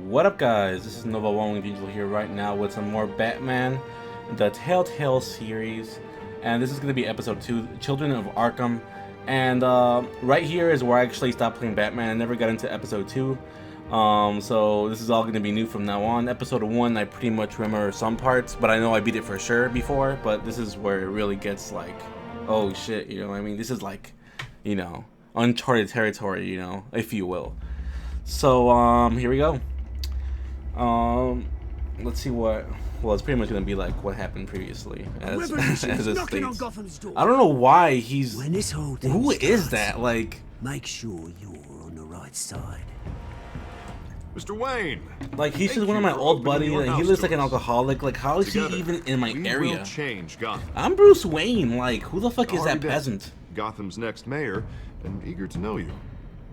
What up, guys? This is Nova Wong Angel here right now with some more Batman, the TellTale series, and this is going to be episode 2, Children of Arkham. And right here is where I actually stopped playing Batman. I never got into episode 2, so this is all going to be new from now on. Episode 1, I pretty much remember some parts, but I know I beat it for sure before. But this is where it really gets like, oh shit, you know what I mean? This is like, you know, uncharted territory, you know, if you will. So here we go. Let's see what. Well, it's pretty much gonna be like what happened previously, as it states. I don't know why he's. When this whole thing Who starts, is that? Like, make sure you're on the right side. Mr. Wayne. like he's just one of my old buddies, and he looks like an alcoholic. Like, how is he even in my we area? Will change Gotham. I'm Bruce Wayne. Like, who the fuck is that peasant? Gotham's next mayor, and eager to know you.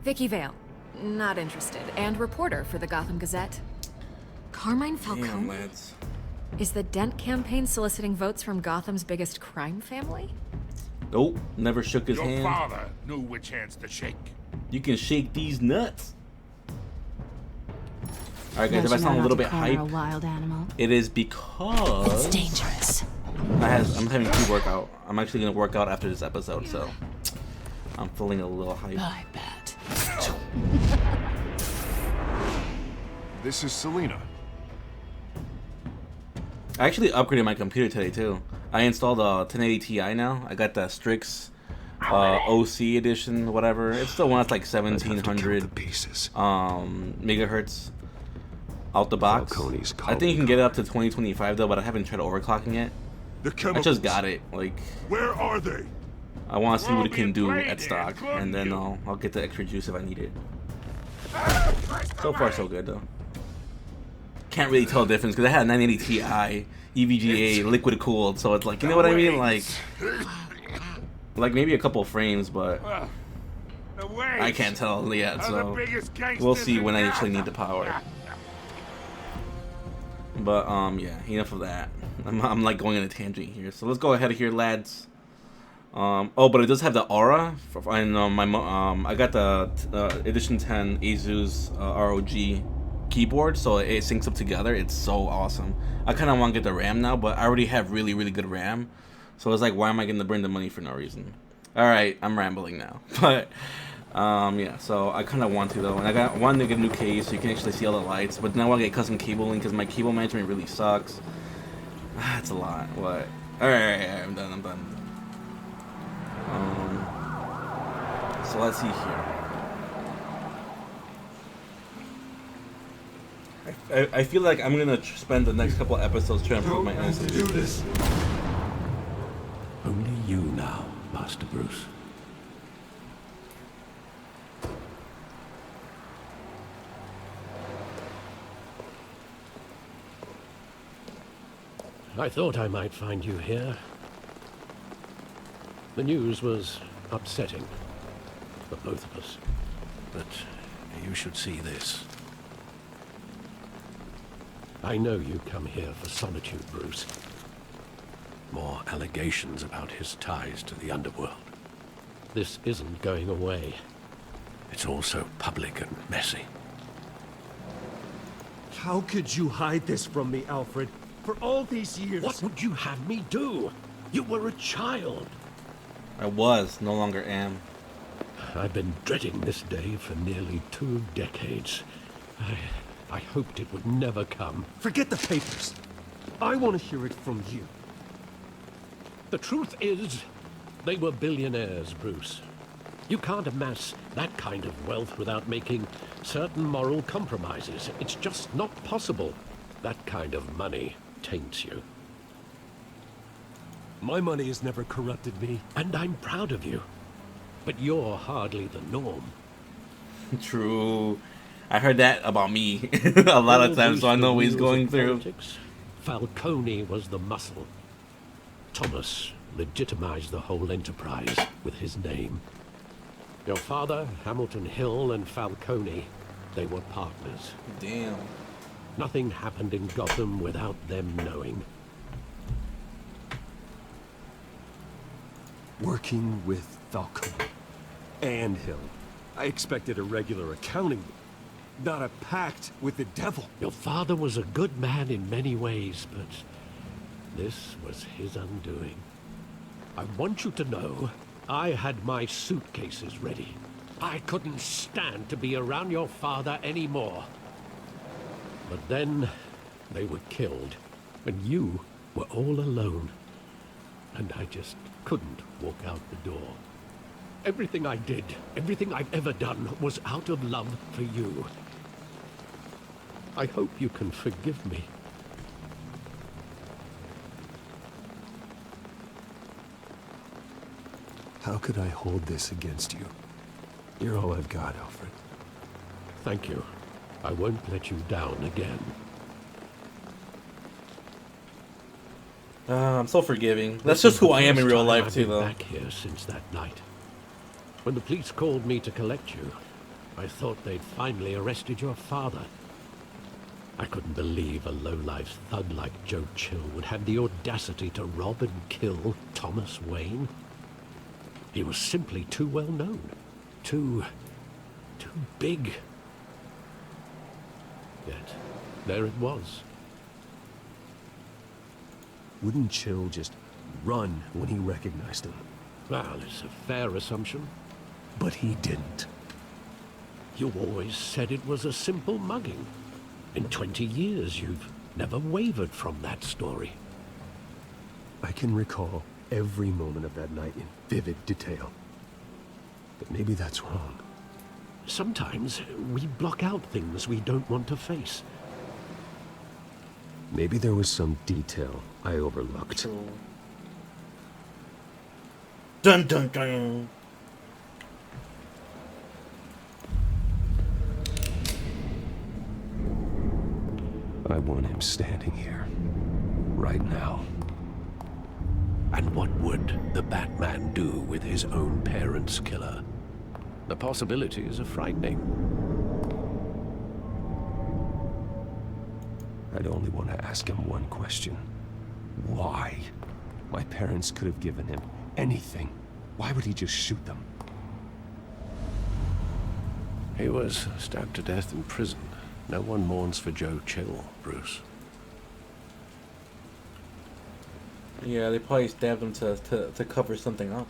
Vicky Vale, not interested, and reporter for the Gotham Gazette. Carmine Falcone? Damn, lads. Is the Dent campaign soliciting votes from Gotham's biggest crime family? Nope, never shook his Your hand. father knew which hands to shake. You can shake these nuts. Alright guys, if I sound a little bit hype, it is because It's dangerous. I'm having pre-workout. I'm actually gonna work out after this episode, so I'm feeling a little hype. I bet. This is Selina. I actually upgraded my computer today too. I installed a 1080 Ti now. I got the Strix OC edition, whatever. It's the one that's like 1700 megahertz out the box. I think you can get it up to 2025 though, but I haven't tried overclocking it. I just got it. Like, Where are they? I want to see what it can do at stock, and then I'll get the extra juice if I need it. So far, so good though. Can't really tell the difference because I had a 980 Ti EVGA liquid cooled, so it's like, you know what I mean, like maybe a couple frames, but I can't tell yet. So we'll see when I actually need the power. But yeah, enough of that. I'm like going on a tangent here, so let's go ahead here, lads. Oh, but it does have the aura, and I got the edition 10 Asus ROG keyboard, so it syncs up together. It's so awesome. I kind of want to get the RAM now, but I already have really good RAM, so it's like, why am I going to burn the money for no reason? All right, I'm rambling now, but yeah, so I kind of want to though, and I wanted to get a new case so you can actually see all the lights, but now I want to get custom cabling because my cable management really sucks. It's a lot. What? All right, I'm done. So let's see here. I feel like I'm gonna spend the next couple of episodes trying to prove my innocence. Do this. Only you now, Master Bruce. I thought I might find you here. The news was upsetting for both of us. But you should see this. I know you come here for solitude, Bruce. More allegations about his ties to the underworld. This isn't going away. It's all so public and messy. How could you hide this from me, Alfred? For all these years... What would you have me do? You were a child. I was, no longer am. I've been dreading this day for nearly 2 decades. I hoped it would never come. Forget the papers. I want to hear it from you. The truth is, they were billionaires, Bruce. You can't amass that kind of wealth without making certain moral compromises. It's just not possible. That kind of money taints you. My money has never corrupted me. And I'm proud of you. But you're hardly the norm. True. I heard that about me a lot of times, so I know what he's going through. Politics, Falcone was the muscle. Thomas legitimized the whole enterprise with his name. Your father, Hamilton Hill, and Falcone, they were partners. Damn. Nothing happened in Gotham without them knowing. Working with Falcone and Hill. I expected a regular accounting. not a pact with the devil. Your father was a good man in many ways, but this was his undoing. I want you to know, I had my suitcases ready. I couldn't stand to be around your father anymore. But then, they were killed, and you were all alone. And I just couldn't walk out the door. Everything I did, everything I've ever done, was out of love for you. I hope you can forgive me. How could I hold this against you? You're all I've got, Alfred. Thank you. I won't let you down again. I'm so forgiving. That's just who I am in real life too, though. I've been back here since that night. When the police called me to collect you, I thought they'd finally arrested your father. I couldn't believe a low-life thug like Joe Chill would have the audacity to rob and kill Thomas Wayne. He was simply too well known. Too big. Yet, there it was. Wouldn't Chill just run when he recognized him? Well, it's a fair assumption. But he didn't. You always said it was a simple mugging. In 20 years, you've never wavered from that story. I can recall every moment of that night in vivid detail. But maybe that's wrong. Sometimes we block out things we don't want to face. Maybe there was some detail I overlooked. Dun dun dun. I want him standing here, right now. And what would the Batman do with his own parents' killer? The possibilities are frightening. I'd only want to ask him one question. Why? My parents could have given him anything. Why would he just shoot them? He was stabbed to death in prison. No one mourns for Joe Chill, Bruce. Yeah, they probably stabbed him to cover something up.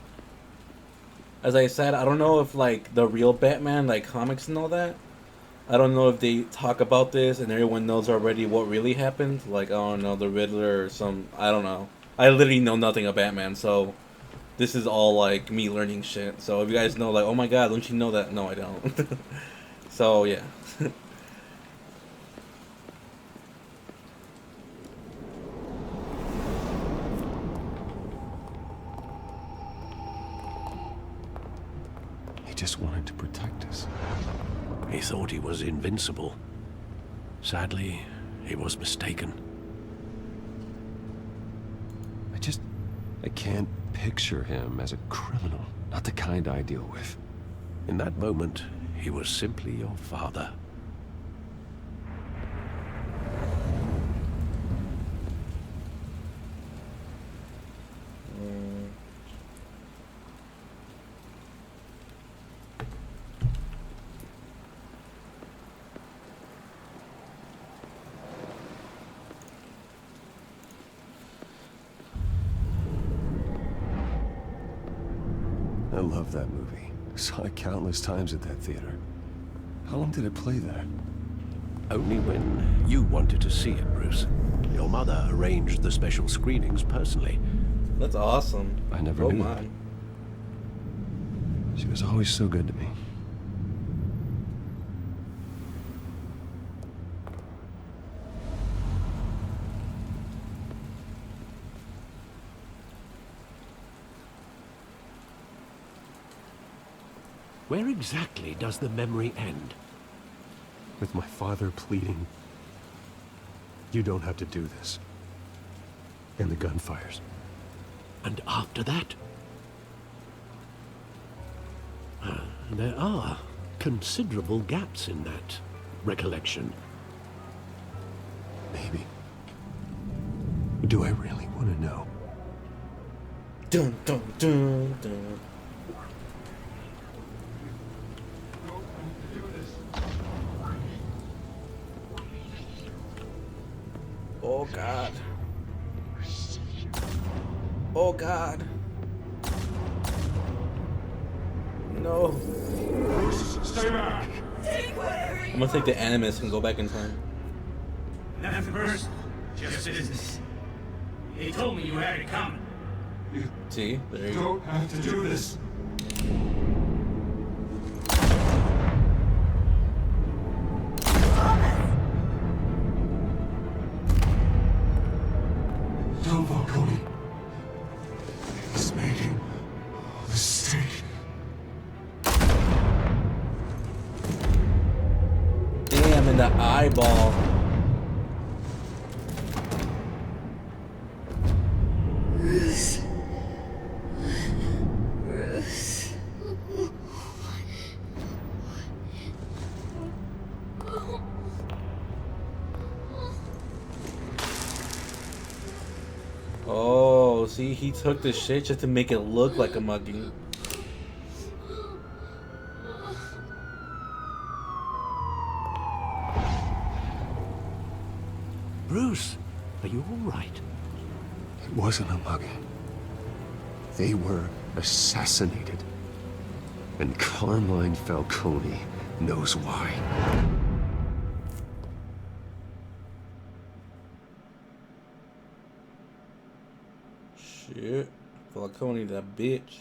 As I said, I don't know if like the real Batman, like comics and all that, I don't know if they talk about this and everyone knows already what really happened. Like, I don't know, the Riddler or some, I don't know. I literally know nothing of Batman, so this is all like me learning shit. So if you guys know, like, oh my god, don't you know that? No, I don't. So yeah. He just wanted to protect us. He thought he was invincible. Sadly, he was mistaken. I can't picture him as a criminal. Not the kind I deal with. In that moment, he was simply your father. I love that movie. Saw it countless times at that theater. How long did it play there? Only when you wanted to see it, Bruce. Your mother arranged the special screenings personally. That's awesome. I never Oh knew. my. She was always so good to me. Where exactly does the memory end? With my father pleading, "You don't have to do this." And the gunfires. And after that? There are considerable gaps in that recollection. Maybe. Do I really want to know? Dun dun dun dun. Oh God. Oh God. No. Bruce, stay back. I'm gonna take the animus and go back in time. Nothing personal, just business. He told me you had it coming. See? There you go. Don't have to do this. Don't Falcone. He's making a mistake. Damn, in the eyeball. Oh, see, he took the shit just to make it look like a mugging. Bruce, are you all right? It wasn't a mugging. They were assassinated. And Carmine Falcone knows why. Shit. Falcone, that bitch.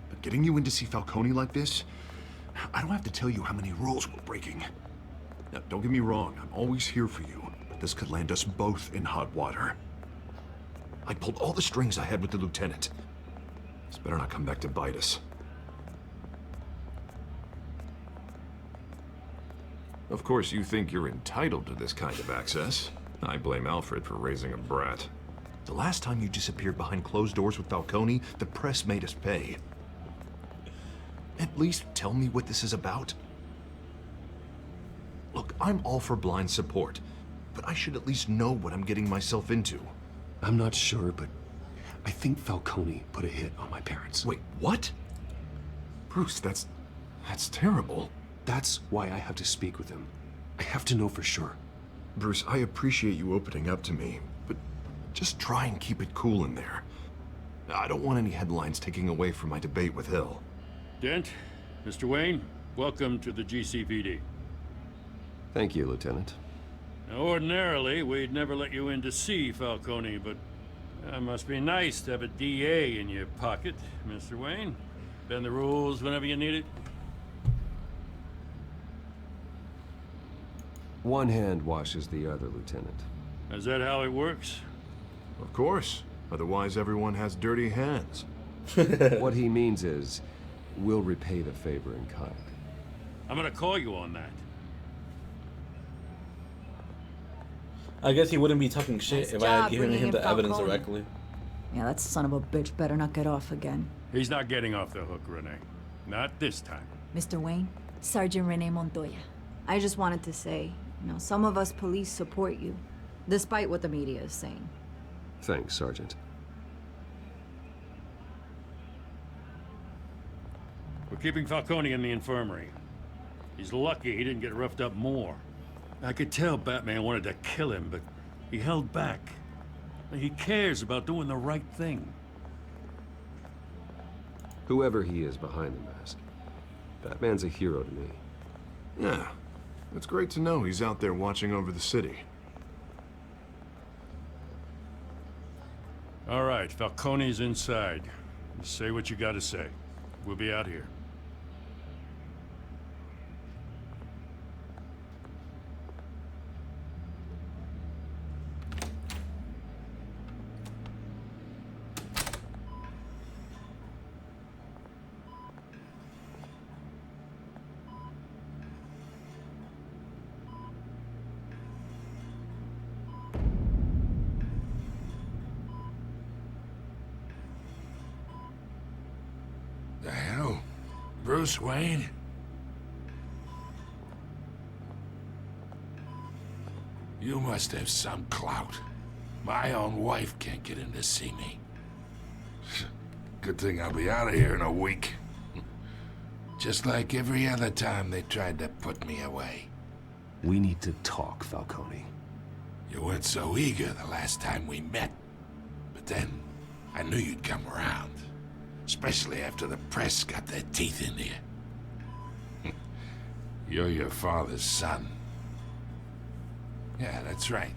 But getting you in to see Falcone like this, I don't have to tell you how many rules we're breaking. Now, don't get me wrong, I'm always here for you, but this could land us both in hot water. I pulled all the strings I had with the lieutenant. This better not come back to bite us. Of course, you think you're entitled to this kind of access. I blame Alfred for raising a brat. The last time you disappeared behind closed doors with Falcone, the press made us pay. At least tell me what this is about. Look, I'm all for blind support, but I should at least know what I'm getting myself into. I'm not sure, but I think Falcone put a hit on my parents. Wait, what? Bruce, that's terrible. That's why I have to speak with him. I have to know for sure. Bruce, I appreciate you opening up to me, but just try and keep it cool in there. I don't want any headlines taking away from my debate with Hill. Dent, Mr. Wayne, welcome to the GCPD. Thank you, Lieutenant. Now, ordinarily, we'd never let you in to see Falcone, but it must be nice to have a DA in your pocket, Mr. Wayne. Bend the rules whenever you need it. One hand washes the other, Lieutenant. Is that how it works? Of course. Otherwise, everyone has dirty hands. What he means is, we'll repay the favor in kind. I'm gonna call you on that. I guess he wouldn't be talking shit Nice if I had job given bringing him in the evidence Falcone. directly. Yeah, that son of a bitch better not get off again. He's not getting off the hook, Renee. Not this time. Mr. Wayne, Sergeant Renee Montoya. I just wanted to say, some of us police support you, despite what the media is saying. Thanks, Sergeant. We're keeping Falcone in the infirmary. He's lucky he didn't get roughed up more. I could tell Batman wanted to kill him, but he held back. He cares about doing the right thing. Whoever he is behind the mask, Batman's a hero to me. Yeah, it's great to know he's out there watching over the city. All right, Falcone's inside. Say what you gotta say. We'll be out here. The hell? Bruce Wayne? You must have some clout. My own wife can't get in to see me. Good thing I'll be out of here in a week. Just like every other time they tried to put me away. We need to talk, Falcone. You weren't so eager the last time we met. But then, I knew you'd come around. Especially after the press got their teeth into you. You're your father's son. Yeah, that's right.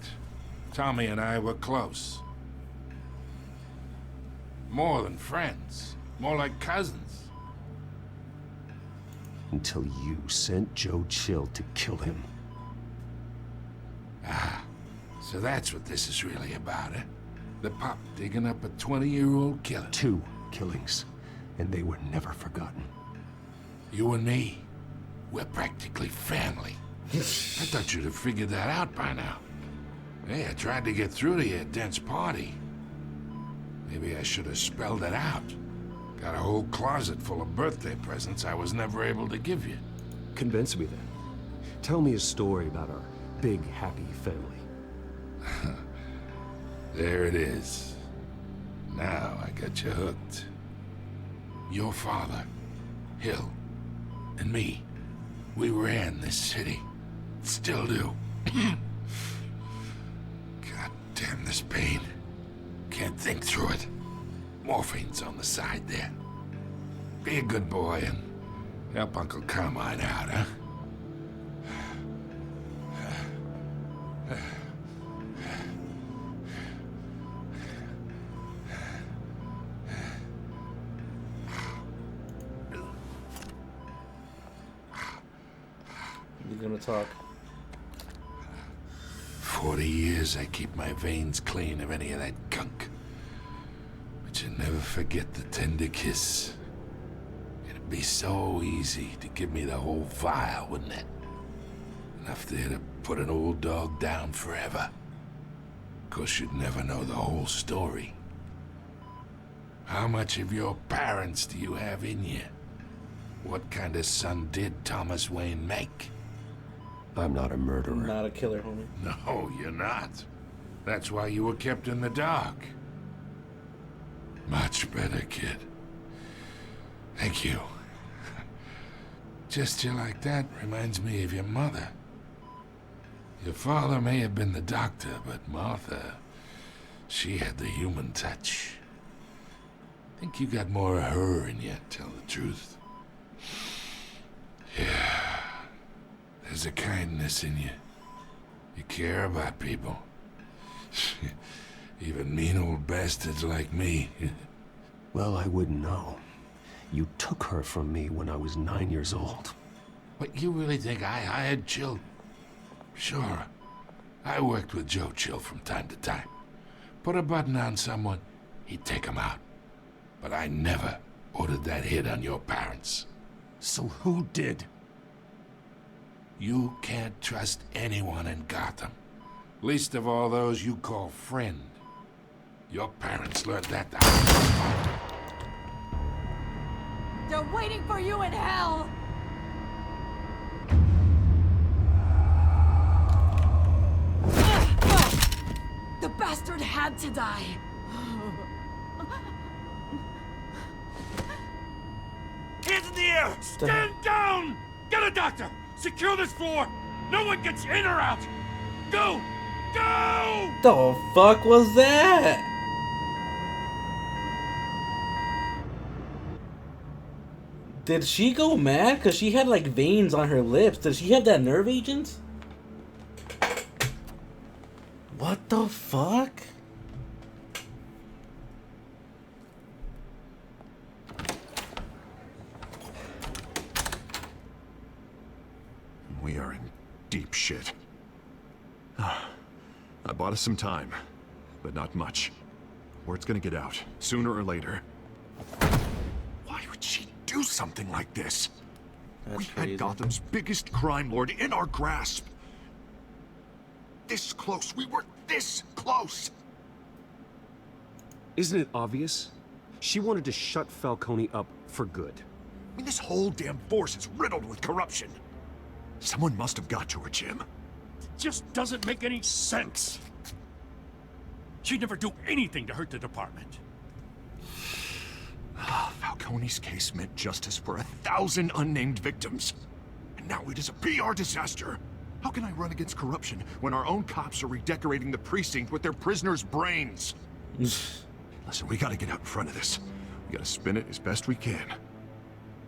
Tommy and I were close. More than friends. More like cousins. Until you sent Joe Chill to kill him. Ah, so that's what this is really about, eh? The pup digging up a 20-year-old killer. 2 killings, and they were never forgotten. You and me, we're practically family. I thought you'd have figured that out by now. Hey, I tried to get through to you at Dent's party. Maybe I should have spelled it out. Got a whole closet full of birthday presents I was never able to give you. Convince me then. Tell me a story about our big, happy family. There it is. Now I got you hooked. Your father, Hill, and me, we ran this city. Still do. God damn this pain. Can't think through it. Morphine's on the side there. Be a good boy and help Uncle Carmine out, huh? You're gonna talk. 40 years I keep my veins clean of any of that gunk. But you never forget the tender kiss. It'd be so easy to give me the whole vial, wouldn't it? Enough there to put an old dog down forever. Of course, you'd never know the whole story. How much of your parents do you have in you? What kind of son did Thomas Wayne make? I'm not a murderer. Not a killer, homie. No, you're not. That's why you were kept in the dark. Much better, kid. Thank you. Gesture like that reminds me of your mother. Your father may have been the doctor, but Martha, she had the human touch. I think you got more of her in you, tell the truth. Yeah. There's a kindness in you. You care about people. Even mean old bastards like me. Well, I wouldn't know. You took her from me when I was 9 years old. What, you really think I hired Chill? Sure. I worked with Joe Chill from time to time. Put a button on someone, he'd take him out. But I never ordered that hit on your parents. So who did? You can't trust anyone in Gotham. Least of all those you call friend. Your parents learned that the hard way. They're waiting for you in hell! The bastard had to die! Hands in the air! Stand down! Get a doctor! Secure this floor! No one gets in or out! Go! Go! The fuck was that? Did she go mad? Cause she had like veins on her lips. Did she have that nerve agent? What the fuck? We are in deep shit. I bought us some time, but not much. Word's gonna get out, sooner or later. Why would she do something like this? That's We crazy. had Gotham's biggest crime lord in our grasp. This close, we were this close! Isn't it obvious? She wanted to shut Falcone up for good. mean, this whole damn force is riddled with corruption. Someone must have got to her, Jim. Just doesn't make any sense. She'd never do anything to hurt the department. Falcone's case meant justice for 1,000 unnamed victims. And now it is a PR disaster. How can I run against corruption when our own cops are redecorating the precinct with their prisoners' brains? Listen, we gotta get out in front of this. We gotta spin it as best we can.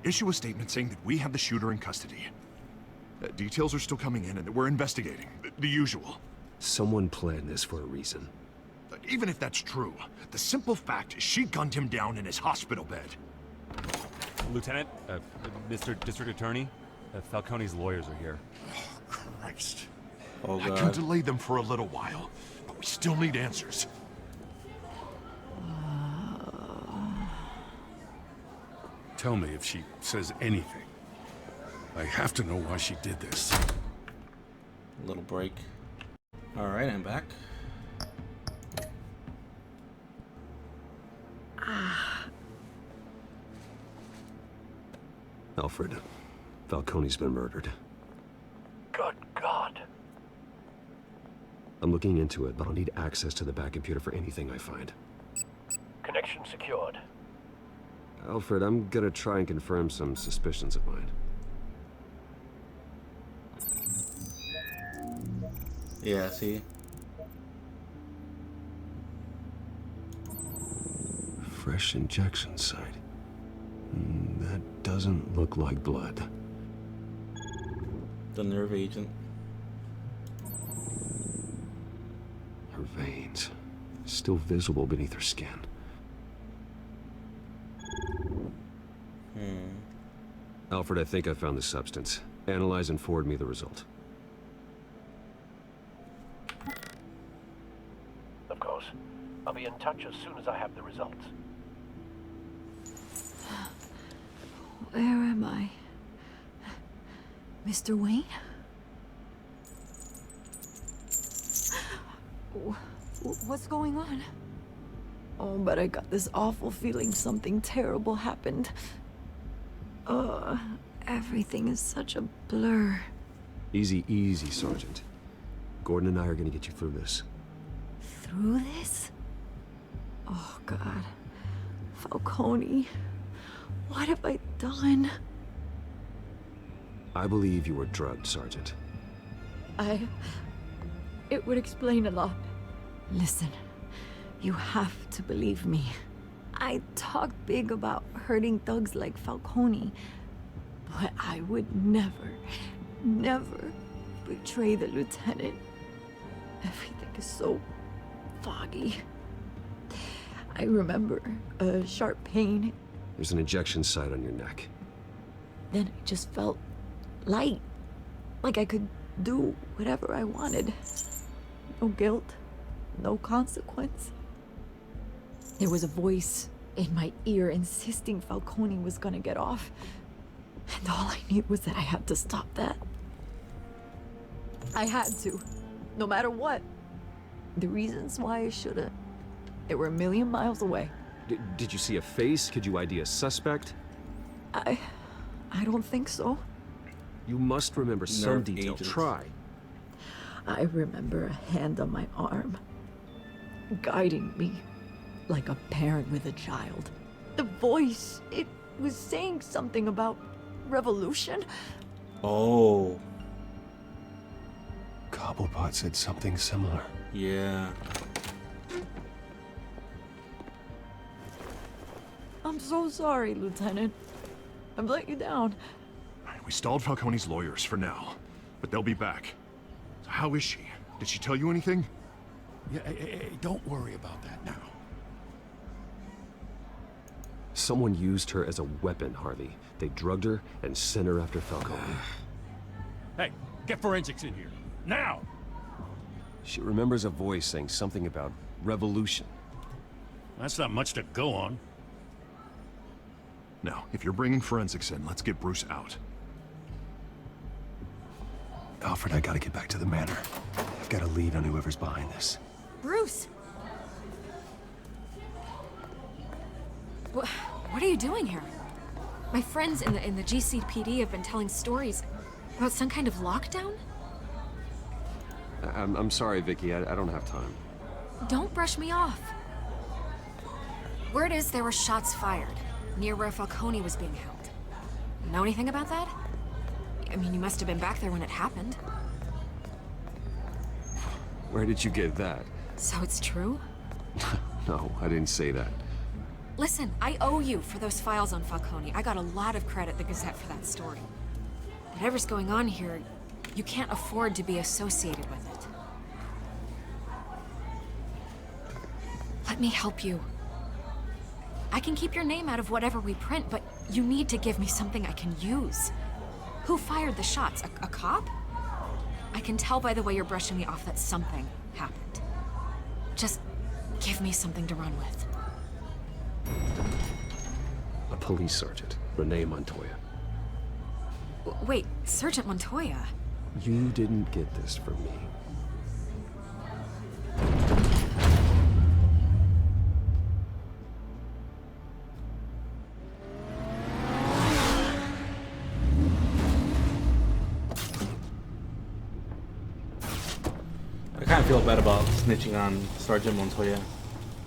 Issue a statement saying that we have the shooter in custody. Details are still coming in and that we're investigating. The usual. Someone planned this for a reason. Even if that's true, the simple fact is she gunned him down in his hospital bed. Lieutenant, Mr. District Attorney, Falcone's lawyers are here. Oh, Christ. Oh, I God. can delay them for a little while, but we still need answers. Tell me if she says anything. I have to know why she did this. Little break. All right, I'm back. Alfred, Falcone's been murdered. Good God. I'm looking into it, but I'll need access to the back computer for anything I find. Connection secured. Alfred, I'm gonna try and confirm some suspicions of mine. Yeah, see? Fresh injection site. That doesn't look like blood. The nerve agent. Her veins, still visible beneath her skin. Alfred, I think I found the substance. Analyze and forward me the result. Of course. I'll be in touch as soon as I have the results. Where am I? Mr. Wayne? What's going on? Oh, but I got this awful feeling something terrible happened. Everything is such a blur. Easy, easy, Sergeant. Gordon and I are gonna get you through this. Through this? Oh, God. Falcone. What have I done? I believe you were drugged, Sergeant. It would explain a lot. Listen, you have to believe me. I talked big about hurting thugs like Falcone, but I would never, never betray the lieutenant. Everything is so foggy. I remember a sharp pain. There's an injection site on your neck. Then I just felt light, like I could do whatever I wanted. No guilt, no consequence. There was a voice in my ear insisting Falcone was gonna get off. And all I knew was that I had to stop that. I had to, no matter what. The reasons why I shouldn't, they were a million miles away. Did you see a face? Could you ID a suspect? I don't think so. You must remember some Nerve detail. agents. Try. I remember a hand on my arm, guiding me like a parent with a child. The voice, it was saying something about revolution. Oh, Cobblepot said something similar. yeah. I'm so sorry, Lieutenant. I've let you down. We stalled Falcone's lawyers for now, but they'll be back. So how is she? Did she tell you anything? Yeah, hey, don't worry about that now. Someone used her as a weapon, Harvey. They drugged her and sent her after Falcone. Hey, get forensics in here. Now! She remembers a voice saying something about revolution. That's not much to go on. Now, if you're bringing forensics in, let's get Bruce out. Alfred, I gotta get back to the manor. I've got a lead on whoever's behind this. Bruce! What are you doing here? My friends in the GCPD have been telling stories about some kind of lockdown. I'm sorry, Vicky. I don't have time. Don't brush me off. Word is there were shots fired near where Falcone was being held. Know anything about that? I mean, you must have been back there when it happened. Where did you get that? So it's true? No, I didn't say that. Listen, I owe you for those files on Falcone. I got a lot of credit at the Gazette for that story. Whatever's going on here, you can't afford to be associated with it. Let me help you. I can keep your name out of whatever we print, but you need to give me something I can use. Who fired the shots? A cop? I can tell by the way you're brushing me off that something happened. Just give me something to run with. A police sergeant, Renee Montoya. Wait, Sergeant Montoya? You didn't get this from me. I kind of feel bad about snitching on Sergeant Montoya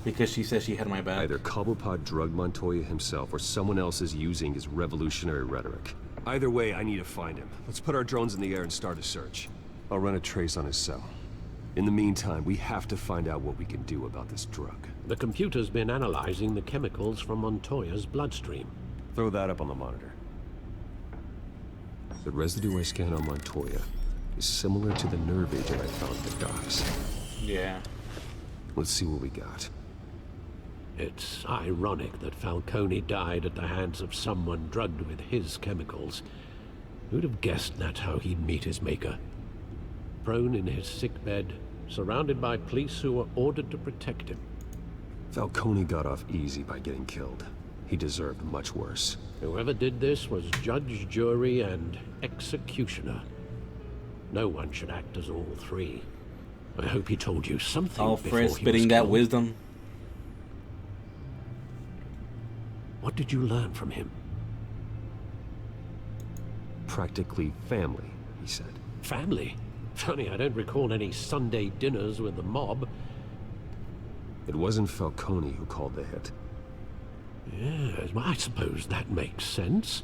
because she says she had my back. Either Cobblepot drugged Montoya himself or someone else is using his revolutionary rhetoric. Either way, I need to find him. Let's put our drones in the air and start a search. I'll run a trace on his cell. In the meantime, we have to find out what we can do about this drug. The computer's been analyzing the chemicals from Montoya's bloodstream. Throw that up on the monitor. The residue I scanned on Montoya is similar to the nerve agent I found at the docks. Yeah. Let's see what we got. It's ironic that Falcone died at the hands of someone drugged with his chemicals. Who'd have guessed that's how he'd meet his maker? Prone in his sickbed, surrounded by police who were ordered to protect him. Falcone got off easy by getting killed. He deserved much worse. Whoever did this was judge, jury, and executioner. No one should act as all three. I hope he told you something before Alfred he spitting was that killed. wisdom. What did you learn from him? Practically family, he said. Family? Funny, I don't recall any Sunday dinners with the mob. It wasn't Falcone who called the hit. Yes, well, I suppose that makes sense.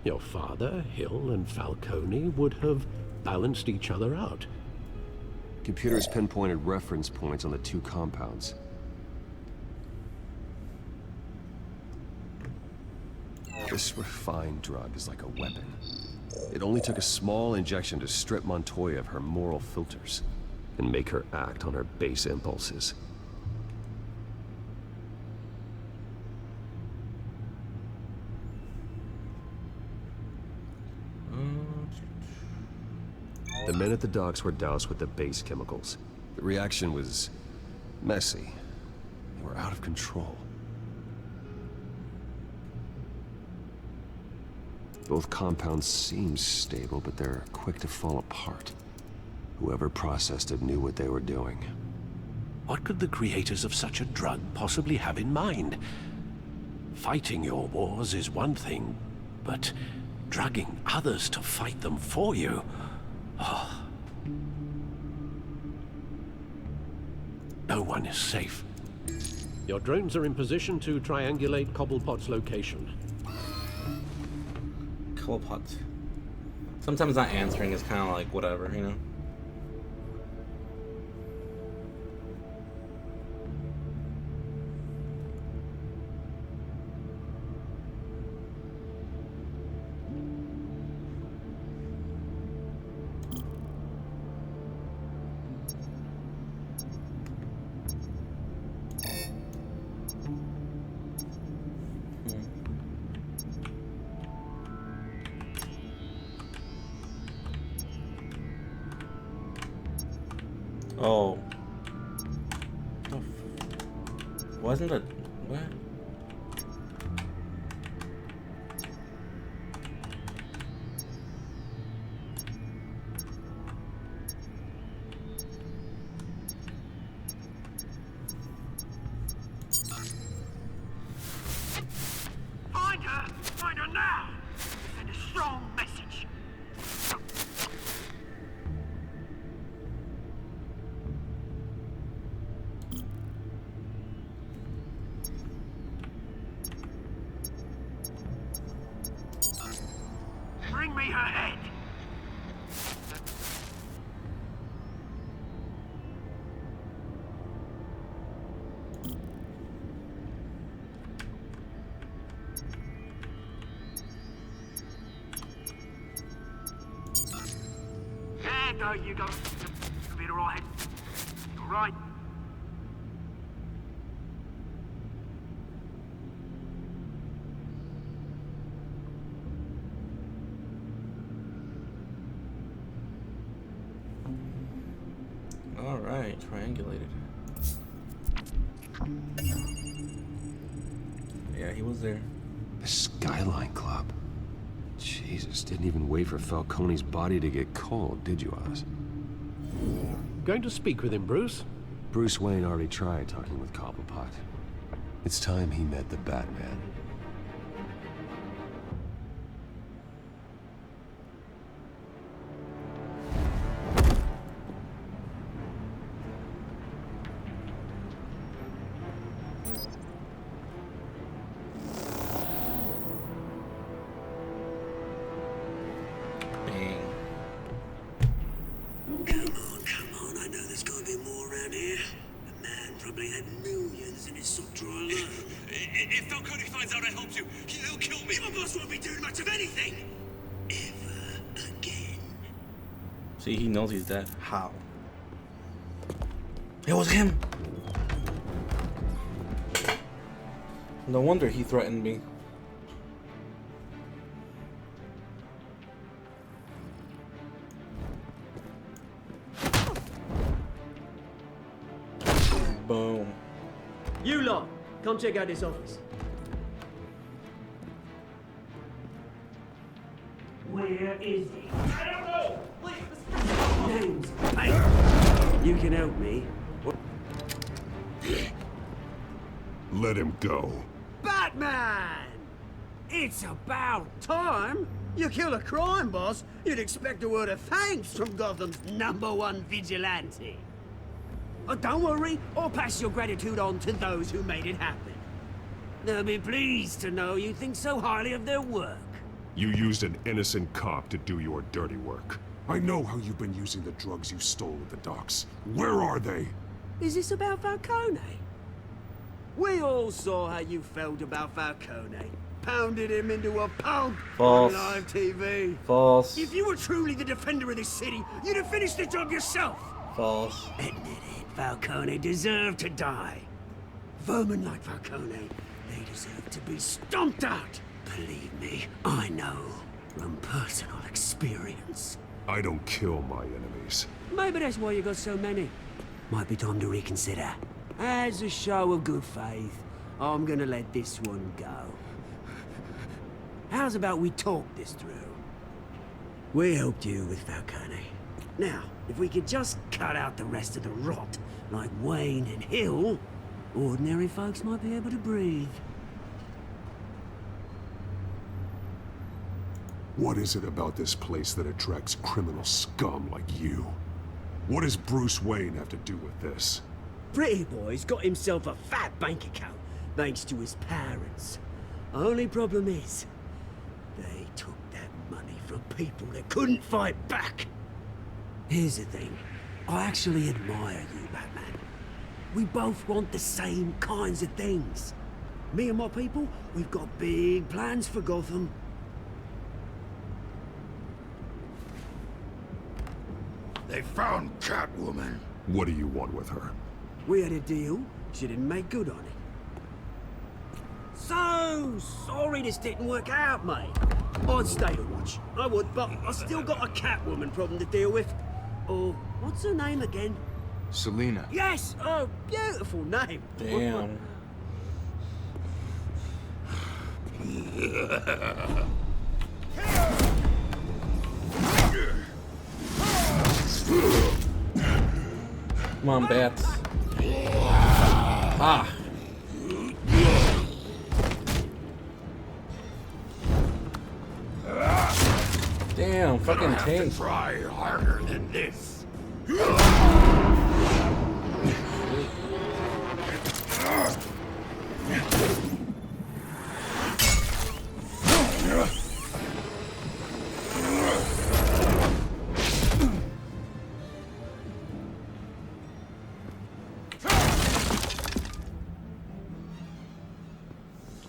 Your father, Hill, and Falcone would have balanced each other out. Computers pinpointed reference points on the two compounds. This refined drug is like a weapon. It only took a small injection to strip Montoya of her moral filters and make her act on her base impulses. The men at the docks were doused with the base chemicals. The reaction was messy. They were out of control. Both compounds seem stable, but they're quick to fall apart. Whoever processed it knew what they were doing. What could the creators of such a drug possibly have in mind? Fighting your wars is one thing, but drugging others to fight them for you... Oh. No one is safe. Your drones are in position to triangulate Cobblepot's location. Cobblepot. Sometimes not answering is kind of like whatever, you know? Oh. Wasn't it? What? Find her! Find her me her head! There you go. You'll be alright. You're right. All right, triangulated. Yeah, he was there. The Skyline Club. Jesus, didn't even wait for Falcone's body to get cold, did you, Oz? Going to speak with him, Bruce? Bruce Wayne already tried talking with Cobblepot. It's time he met the Batman. Come on, I know there's gotta be more around here. The man probably had millions in his sock drawer alone. If Falcone finds out I helped you, he'll kill me. My boss won't be doing much of anything. Ever again. See, he knows he's dead. How? It was him! No wonder he threatened me. Boom. You lot, come check out this office. Where is he? I don't know! Names. Hey, you can help me. Let him go. Batman! It's about time. You kill a crime boss, you'd expect a word of thanks from Gotham's #1 vigilante. Oh, don't worry, I'll pass your gratitude on to those who made it happen. They'll be pleased to know you think so highly of their work. You used an innocent cop to do your dirty work. I know how you've been using the drugs you stole at the docks. Where are they? Is this about Falcone? We all saw how you felt about Falcone. Pounded him into a pulp False. on live TV. False. If you were truly the defender of this city, you'd have finished the job yourself. False. Admit it, Falcone deserved to die. Vermin like Falcone, they deserve to be stomped out. Believe me, I know from personal experience. I don't kill my enemies. Maybe that's why you got so many. Might be time to reconsider. As a show of good faith, I'm gonna let this one go. How's about we talk this through? We helped you with Falcone. Now, if we could just cut out the rest of the rot, like Wayne and Hill, ordinary folks might be able to breathe. What is it about this place that attracts criminal scum like you? What does Bruce Wayne have to do with this? Pretty Boy's got himself a fat bank account, thanks to his parents. Only problem is, they took that money from people that couldn't fight back. Here's the thing. I actually admire you, Batman. We both want the same kinds of things. Me and my people, we've got big plans for Gotham. They found Catwoman. What do you want with her? We had a deal. She didn't make good on it. So sorry this didn't work out, mate. I'd stay to watch. I would, but I still got a Catwoman problem to deal with. Oh, what's her name again? Selina. Yes! Oh, beautiful name. Damn. Come on, bats. Ah. Damn, fucking tank. Try harder than this.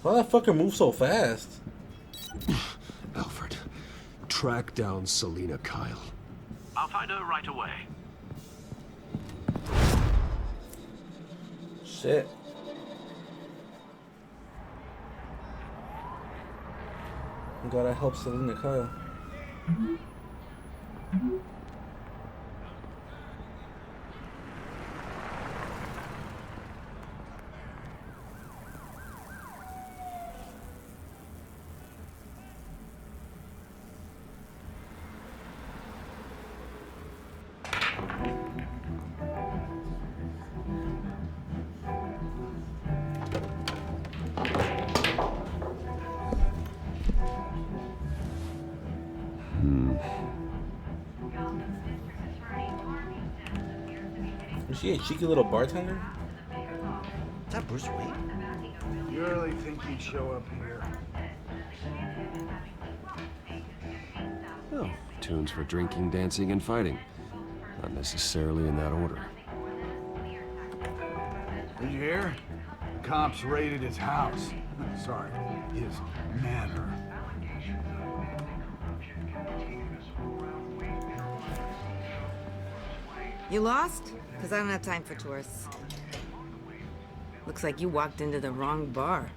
Why that fucker move so fast? Alfred, track down Selina Kyle. I'll find her right away. Shit. Gotta help Selina Kyle. Is she a cheeky little bartender? Is that Bruce Wayne? You really think he'd show up here? Oh, tunes for drinking, dancing, and fighting. Not necessarily in that order. Did you hear? The cops raided his house. Sorry, his manor. You lost? Because I don't have time for tourists. Looks like you walked into the wrong bar.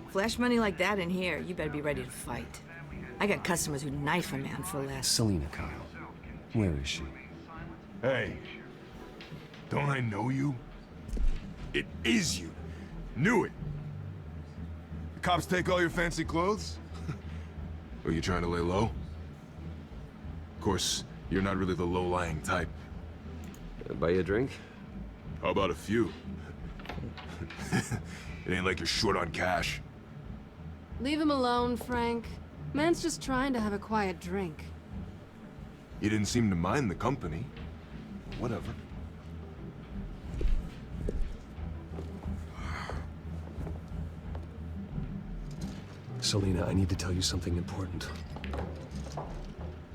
Flash money like that in here, you better be ready to fight. I got customers who'd knife a man for less. Selina Kyle. Where is she? Hey, don't I know you? It is you. Knew it. The cops take all your fancy clothes? Are you trying to lay low? Of course, you're not really the low-lying type. Buy you a drink? How about a few? It ain't like you're short on cash. Leave him alone, Frank. Man's just trying to have a quiet drink. You didn't seem to mind the company. Whatever. Selina, I need to tell you something important.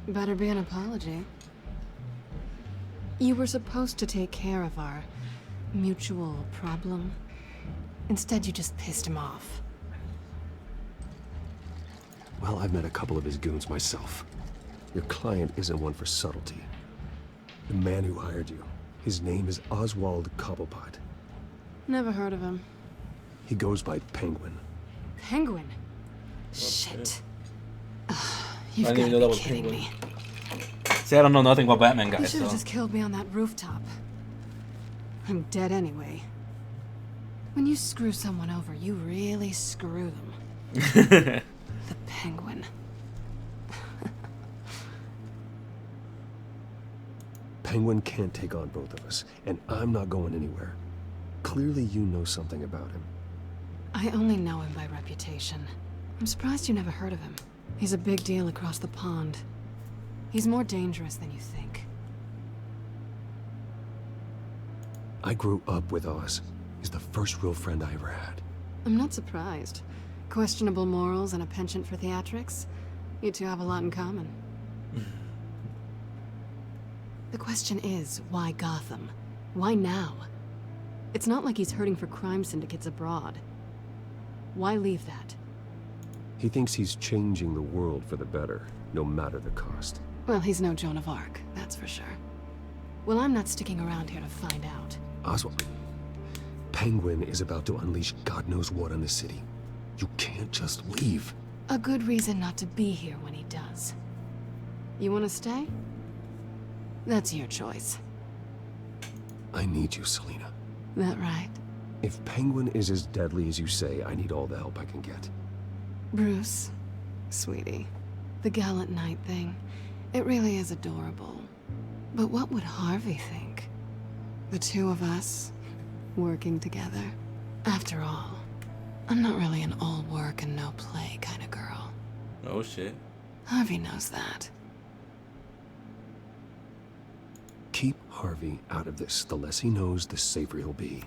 Better be an apology. You were supposed to take care of our mutual problem. Instead, you just pissed him off. Well, I've met a couple of his goons myself. Your client isn't one for subtlety. The man who hired you, his name is Oswald Cobblepot. Never heard of him. He goes by Penguin. Penguin? Shit. You've I didn't even know got that was to be kidding Penguin. me. See, I don't know nothing about Batman You guys, should have so. just killed me on that rooftop. I'm dead anyway. When you screw someone over, you really screw them. The Penguin. Penguin can't take on both of us, and I'm not going anywhere. Clearly you know something about him. I only know him by reputation. I'm surprised you never heard of him. He's a big deal across the pond. He's more dangerous than you think. I grew up with Oz. He's the first real friend I ever had. I'm not surprised. Questionable morals and a penchant for theatrics. You two have a lot in common. The question is, why Gotham? Why now? It's not like he's hurting for crime syndicates abroad. Why leave that? He thinks he's changing the world for the better, no matter the cost. Well, he's no Joan of Arc, that's for sure. Well, I'm not sticking around here to find out. Oswald, Penguin is about to unleash God knows what on the city. You can't just leave. A good reason not to be here when he does. You want to stay? That's your choice. I need you, Selina. That right? If Penguin is as deadly as you say, I need all the help I can get. Bruce, sweetie, the gallant knight thing, it really is adorable. But what would Harvey think? The two of us, working together. After all, I'm not really an all work and no play kind of girl. Oh shit. Harvey knows that. Keep Harvey out of this. The less he knows, the safer he'll be.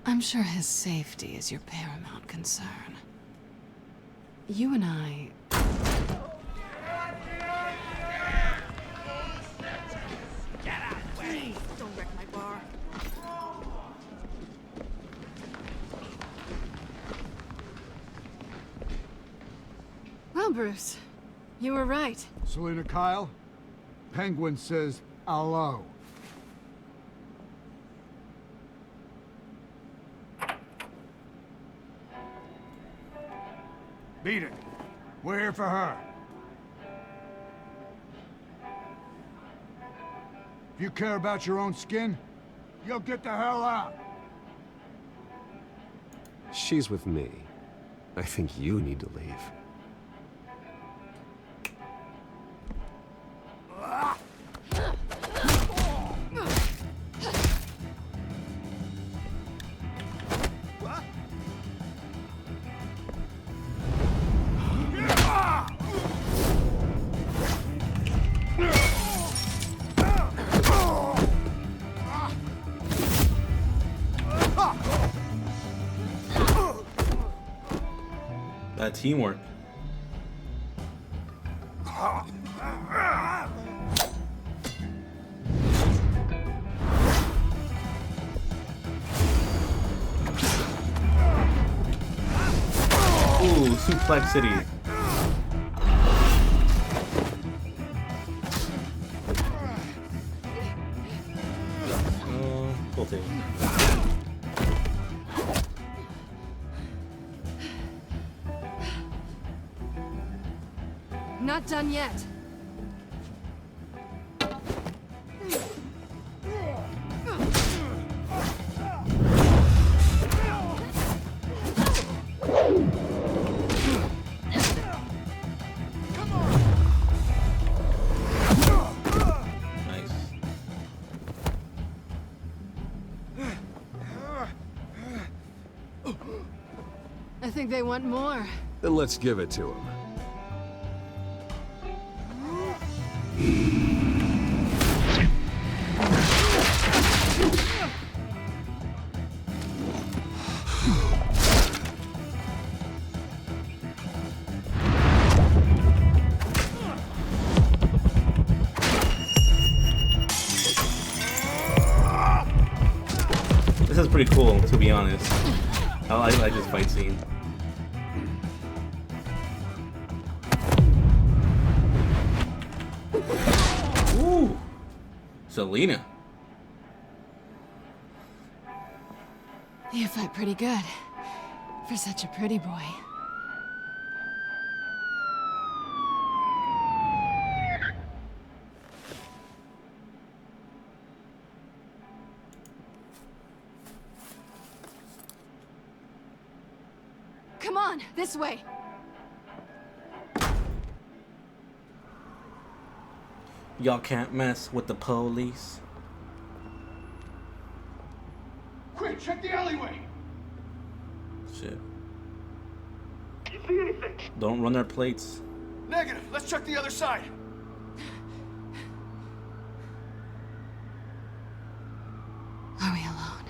I'm sure his safety is your paramount concern. You and I... Please, don't wreck my bar. Well, Bruce, you were right. Selina Kyle, Penguin says hello. Beat it. We're here for her. If you care about your own skin, you'll get the hell out. She's with me. I think you need to leave. That teamwork. Ooh, Suplex City. Cool thing. Not done yet. I think they want more. Then let's give it to him. This is pretty cool, to be honest. I like this fight scene. Ooh, Selina. You fight pretty good. For such a pretty boy. Come on, this way. Y'all can't mess with the police. Quick, check the alleyway. Shit. You see anything? Don't run their plates. Negative. Let's check the other side. Are we alone?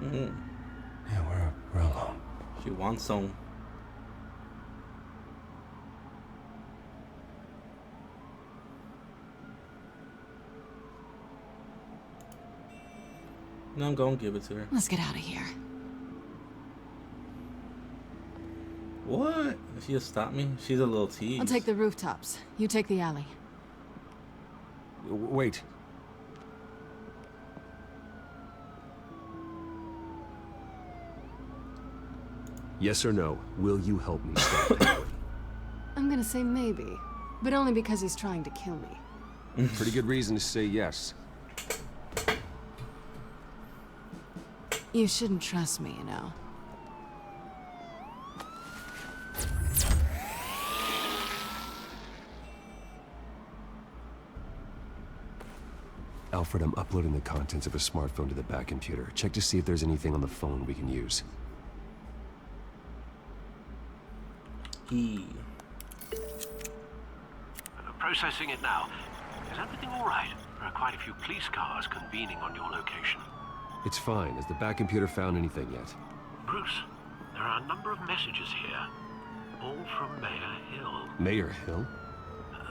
Mm. Yeah, we're alone. She wants some. No, I'm gonna give it to her. Let's get out of here. What? She just stopped me? She's a little tease. I'll take the rooftops. You take the alley. Wait. Yes or no? Will you help me stop Penguin? I'm gonna say maybe, but only because he's trying to kill me. Pretty good reason to say yes. You shouldn't trust me, you know. Alfred, I'm uploading the contents of a smartphone to the back computer. Check to see if there's anything on the phone we can use. Processing it now. Is everything all right? There are quite a few police cars convening on your location. It's fine. Has the back computer found anything yet? Bruce, there are a number of messages here, all from Mayor Hill. Mayor Hill?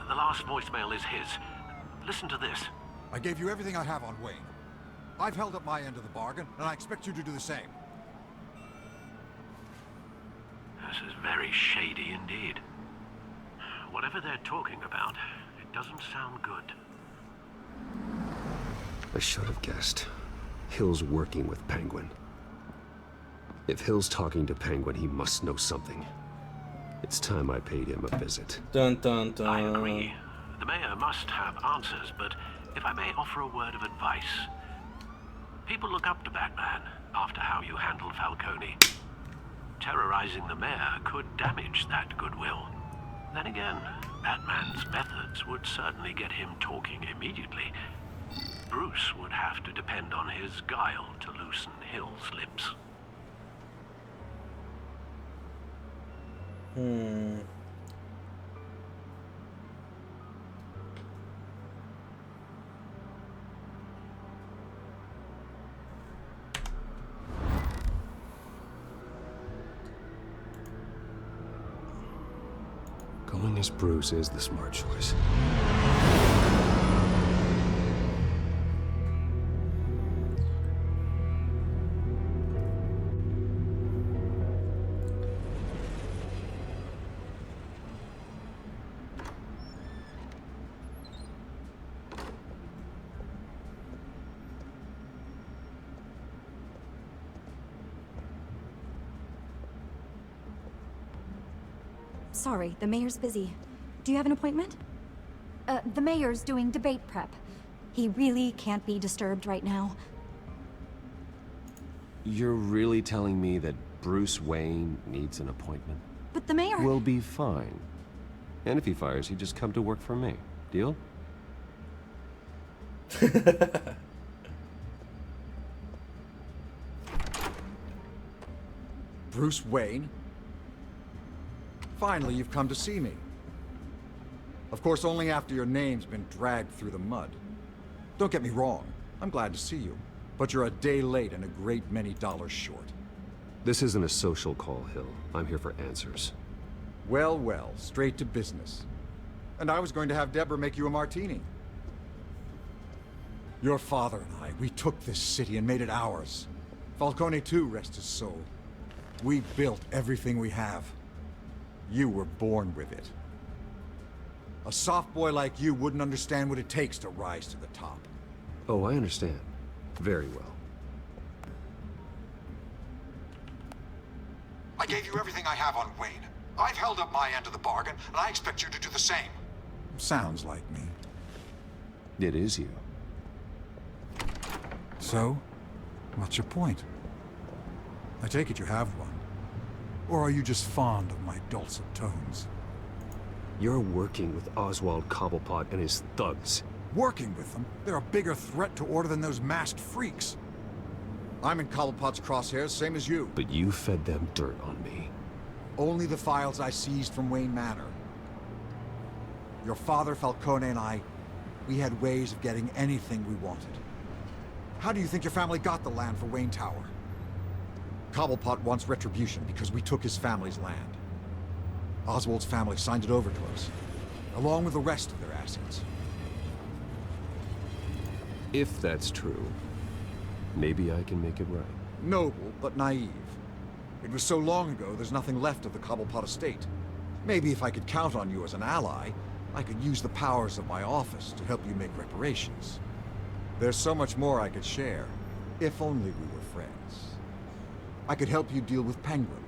The last voicemail is his. Listen to this. I gave you everything I have on Wayne. I've held up my end of the bargain, and I expect you to do the same. This is very shady indeed. whatever they're talking about, it doesn't sound good. I should have guessed. Hill's working with Penguin. If Hill's talking to Penguin, he must know something. It's time I paid him a visit. Dun dun dun. I agree. The mayor must have answers, but if I may offer a word of advice. People look up to Batman after how you handled Falcone. Terrorizing the mayor could damage that goodwill. Then again, Batman's methods would certainly get him talking immediately. Bruce would have to depend on his guile to loosen Hill's lips. Going as Bruce is the smart choice. Sorry, the mayor's busy. Do you have an appointment? The mayor's doing debate prep. He really can't be disturbed right now. You're really telling me that Bruce Wayne needs an appointment? But the mayor... We'll be fine. And if he fires, he'd just come to work for me. Deal? Bruce Wayne? Finally, you've come to see me. Of course, only after your name's been dragged through the mud. Don't get me wrong, I'm glad to see you. But you're a day late and a great many dollars short. This isn't a social call, Hill. I'm here for answers. Well, well, straight to business. And I was going to have Deborah make you a martini. Your father and I, we took this city and made it ours. Falcone too, rest his soul. We built everything we have. You were born with it. A soft boy like you wouldn't understand what it takes to rise to the top. Oh, I understand. Very well. I gave you everything I have on Wayne. I've held up my end of the bargain, and I expect you to do the same. Sounds like me. It is you. So, what's your point? I take it you have one. Or are you just fond of my dulcet tones? You're working with Oswald Cobblepot and his thugs. Working with them? They're a bigger threat to order than those masked freaks. I'm in Cobblepot's crosshairs, same as you. But you fed them dirt on me. Only the files I seized from Wayne Manor. Your father, Falcone, and I, we had ways of getting anything we wanted. How do you think your family got the land for Wayne Tower? Cobblepot wants retribution because we took his family's land. Oswald's family signed it over to us, along with the rest of their assets. If that's true, maybe I can make it right. Noble, but naive. It was so long ago, there's nothing left of the Cobblepot estate. Maybe if I could count on you as an ally, I could use the powers of my office to help you make reparations. There's so much more I could share, if only we were friends. I could help you deal with Penguin,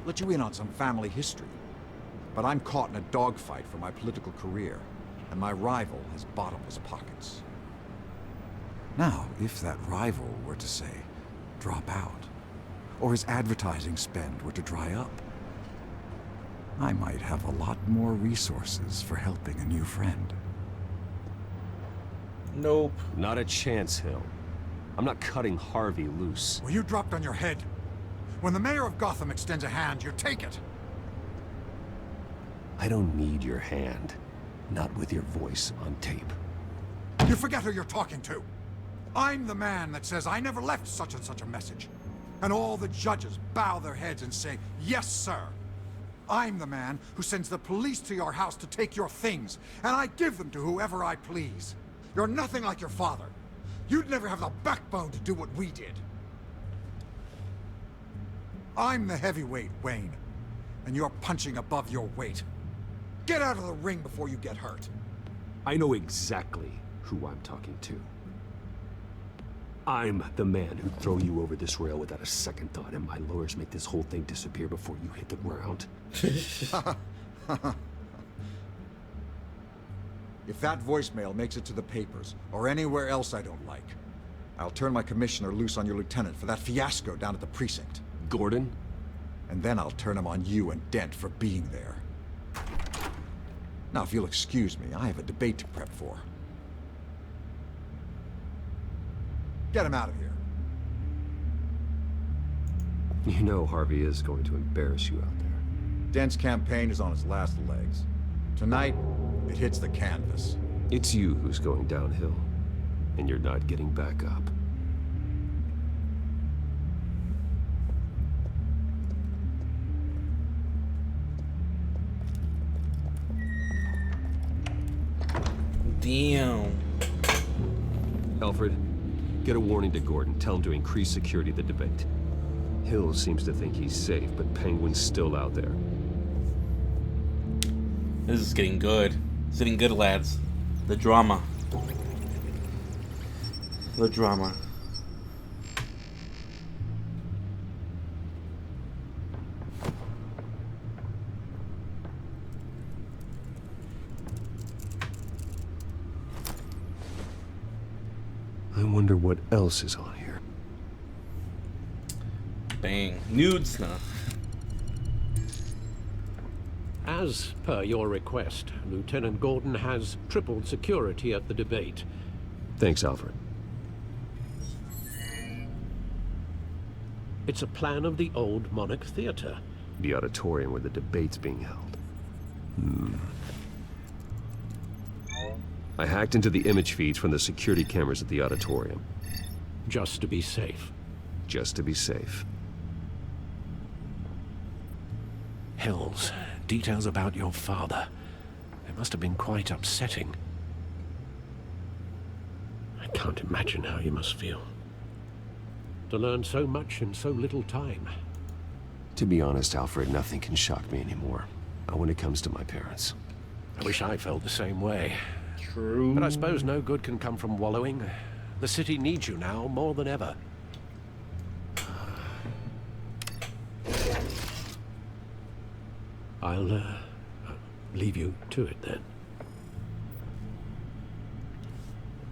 let you in on some family history. But I'm caught in a dogfight for my political career, and my rival has bottomless pockets. Now, if that rival were to say, drop out, or his advertising spend were to dry up, I might have a lot more resources for helping a new friend. Nope. Not a chance, Hill. I'm not cutting Harvey loose. Well, you dropped on your head. When the mayor of Gotham extends a hand, you take it. I don't need your hand. Not with your voice on tape. You forget who you're talking to. I'm the man that says I never left such and such a message. And all the judges bow their heads and say, yes, sir. I'm the man who sends the police to your house to take your things, and I give them to whoever I please. You're nothing like your father. You'd never have the backbone to do what we did. I'm the heavyweight, Wayne, and you're punching above your weight. Get out of the ring before you get hurt. I know exactly who I'm talking to. I'm the man who'd throw you over this rail without a second thought, and my lawyers make this whole thing disappear before you hit the ground. If that voicemail makes it to the papers, or anywhere else I don't like, I'll turn my commissioner loose on your lieutenant for that fiasco down at the precinct. Gordon? And then I'll turn him on you and Dent for being there. Now, if you'll excuse me, I have a debate to prep for. Get him out of here. You know Harvey is going to embarrass you out there. Dent's campaign is on its last legs. Tonight, it hits the canvas. It's you who's going downhill, and you're not getting back up. Damn. Alfred, get a warning to Gordon. Tell him to increase security of the debate. Hill seems to think he's safe, but Penguin's still out there. This is getting good. It's getting good, lads. The drama. The drama. I wonder what else is on here. Bang. Nude snuff. As per your request, Lieutenant Gordon has tripled security at the debate. Thanks, Alfred. It's a plan of the old Monarch Theater. The auditorium where the debate's being held. I hacked into the image feeds from the security cameras at the auditorium. Just to be safe. Just to be safe. Hills, details about your father. It must have been quite upsetting. I can't imagine how you must feel. To learn so much in so little time. To be honest, Alfred, nothing can shock me anymore. Not when it comes to my parents. I wish I felt the same way. True. But I suppose no good can come from wallowing. The city needs you now more than ever. I'll leave you to it then.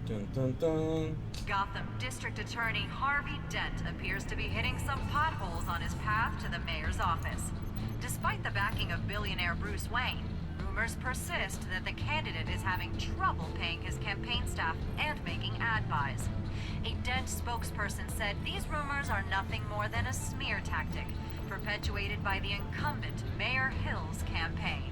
Dun, dun, dun. Gotham District Attorney Harvey Dent appears to be hitting some potholes on his path to the mayor's office. Despite the backing of billionaire Bruce Wayne, rumors persist that the candidate is having trouble paying his campaign staff and making ad buys. A Dent spokesperson said these rumors are nothing more than a smear tactic, perpetuated by the incumbent Mayor Hill's campaign.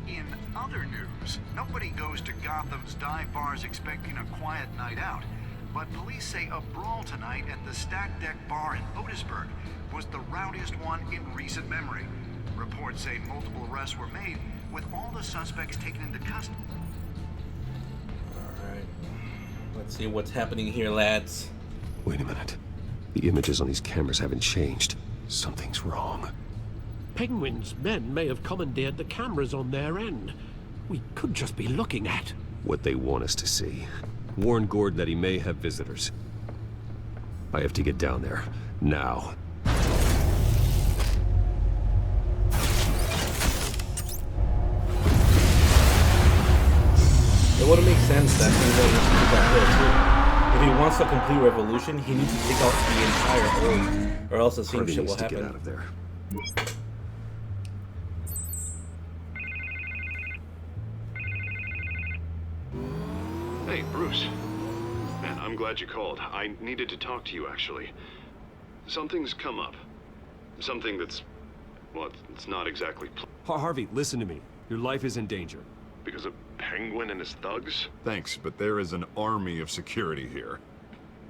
In other news, nobody goes to Gotham's dive bars expecting a quiet night out. But police say a brawl tonight at the Stack Deck Bar in Otisburg was the rowdiest one in recent memory. Reports say multiple arrests were made, with all the suspects taken into custody. Alright. Let's see what's happening here, lads. Wait a minute. The images on these cameras haven't changed. Something's wrong. Penguin's men may have commandeered the cameras on their end. We could just be looking at What they want us to see. Warn Gordon that he may have visitors. I have to get down there. Now. It would make sense that he was that hill too. If he wants a complete revolution, he needs to take out the entire org, or else the same Harvey shit needs will to happen. get out of there. Hey, Bruce. Man, I'm glad you called. I needed to talk to you, actually. Something's come up. Something that's... well, it's not exactly... Harvey, listen to me. Your life is in danger. Because of Penguin and his thugs? Thanks, but there is an army of security here.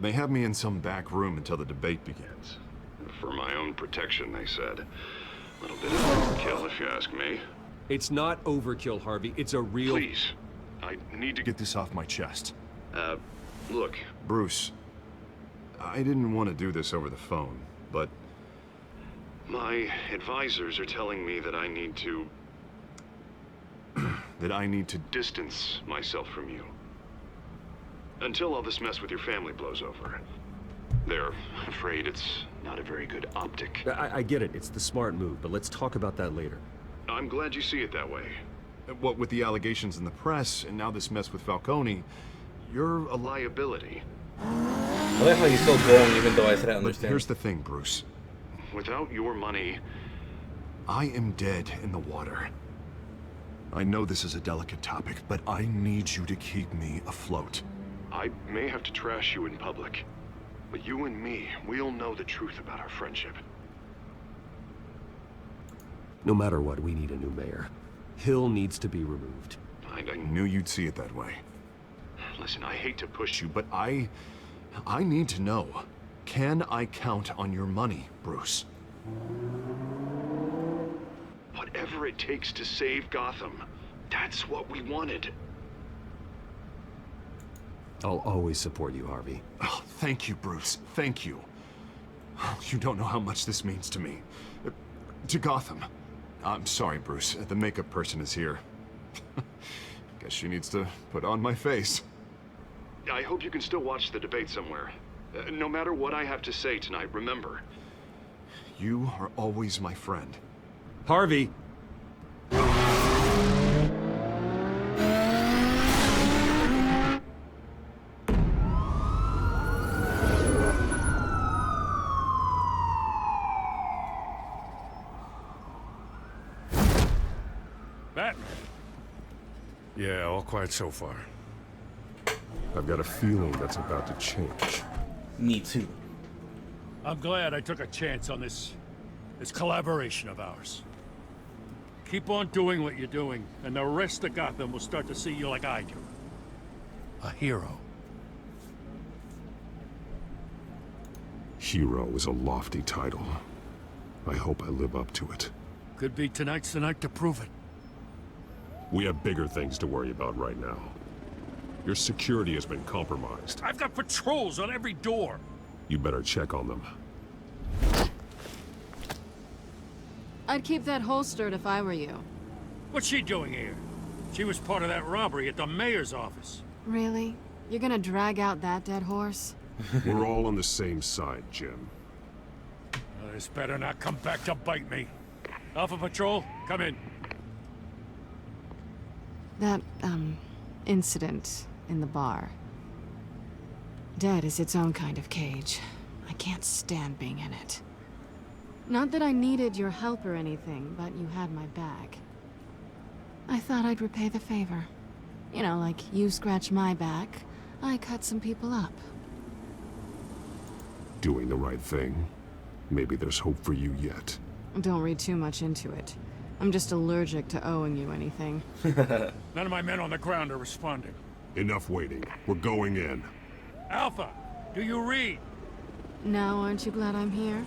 They have me in some back room until the debate begins. For my own protection, they said. A little bit of overkill, if you ask me. It's not overkill, Harvey. It's a real... Please. I need to Get this off my chest. Look. Bruce, I didn't want to do this over the phone, but... My advisors are telling me that I need to... that I need to distance myself from you. Until all this mess with your family blows over. They're afraid it's not a very good optic. I get it. It's the smart move, but let's talk about that later. I'm glad you see it that way. What with the allegations in the press, and now this mess with Falcone, you're a liability. I like how he's still going, even though I said I understand. But here's the thing, Bruce. Without your money... I am dead in the water. I know this is a delicate topic, but I need you to keep me afloat. I may have to trash you in public, but you and me, we'll know the truth about our friendship. No matter what, we need a new mayor. Hill needs to be removed. I knew you'd see it that way. Listen, I hate to push you, But I need to know. Can I count on your money, Bruce? Whatever it takes to save Gotham, that's what we wanted. I'll always support you, Harvey. Oh, thank you, Bruce. Thank you. You don't know how much this means to me. To Gotham. I'm sorry, Bruce. The makeup person is here. Guess she needs to put on my face. I hope you can still watch the debate somewhere. No matter what I have to say tonight, remember. You are always my friend. Harvey! Batman? Yeah, all quiet so far. I've got a feeling that's about to change. Me too. I'm glad I took a chance on this collaboration of ours. Keep on doing what you're doing, and the rest of Gotham will start to see you like I do. A hero. Hero is a lofty title. I hope I live up to it. Could be tonight's the night to prove it. We have bigger things to worry about right now. Your security has been compromised. I've got patrols on every door. You better check on them. I'd keep that holstered if I were you. What's she doing here? She was part of that robbery at the mayor's office. Really? You're gonna drag out that dead horse? We're all on the same side, Jim. This better not come back to bite me. Alpha Patrol, come in. That, incident in the bar. Dead is its own kind of cage. I can't stand being in it. Not that I needed your help or anything, but you had my back. I thought I'd repay the favor. You know, like you scratch my back, I cut some people up. Doing the right thing. Maybe there's hope for you yet. Don't read too much into it. I'm just allergic to owing you anything. None of my men on the ground are responding. Enough waiting. We're going in. Alpha, do you read? Now, aren't you glad I'm here?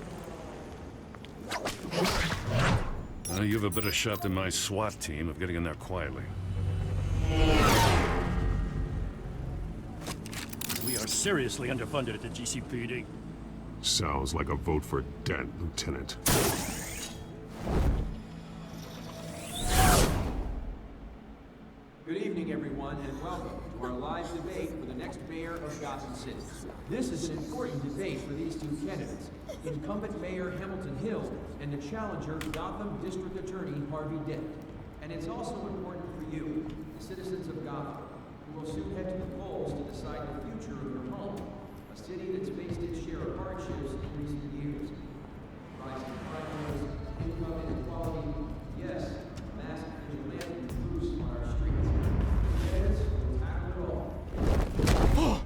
You have a better shot than my SWAT team of getting in there quietly. We are seriously underfunded at the GCPD. Sounds like a vote for Dent, Lieutenant. Good evening, everyone, and welcome to our live debate for the next mayor of Gotham City. This is an important debate for these two candidates, incumbent Mayor Hamilton Hill and the challenger Gotham District Attorney Harvey Dent. And it's also important for you, the citizens of Gotham, who will soon head to the polls to decide the future of your home, a city that's faced its share of hardships in recent years. Rising crime rates, income inequality, yes, mass vigilante loose on our streets. Candidates will tackle it all.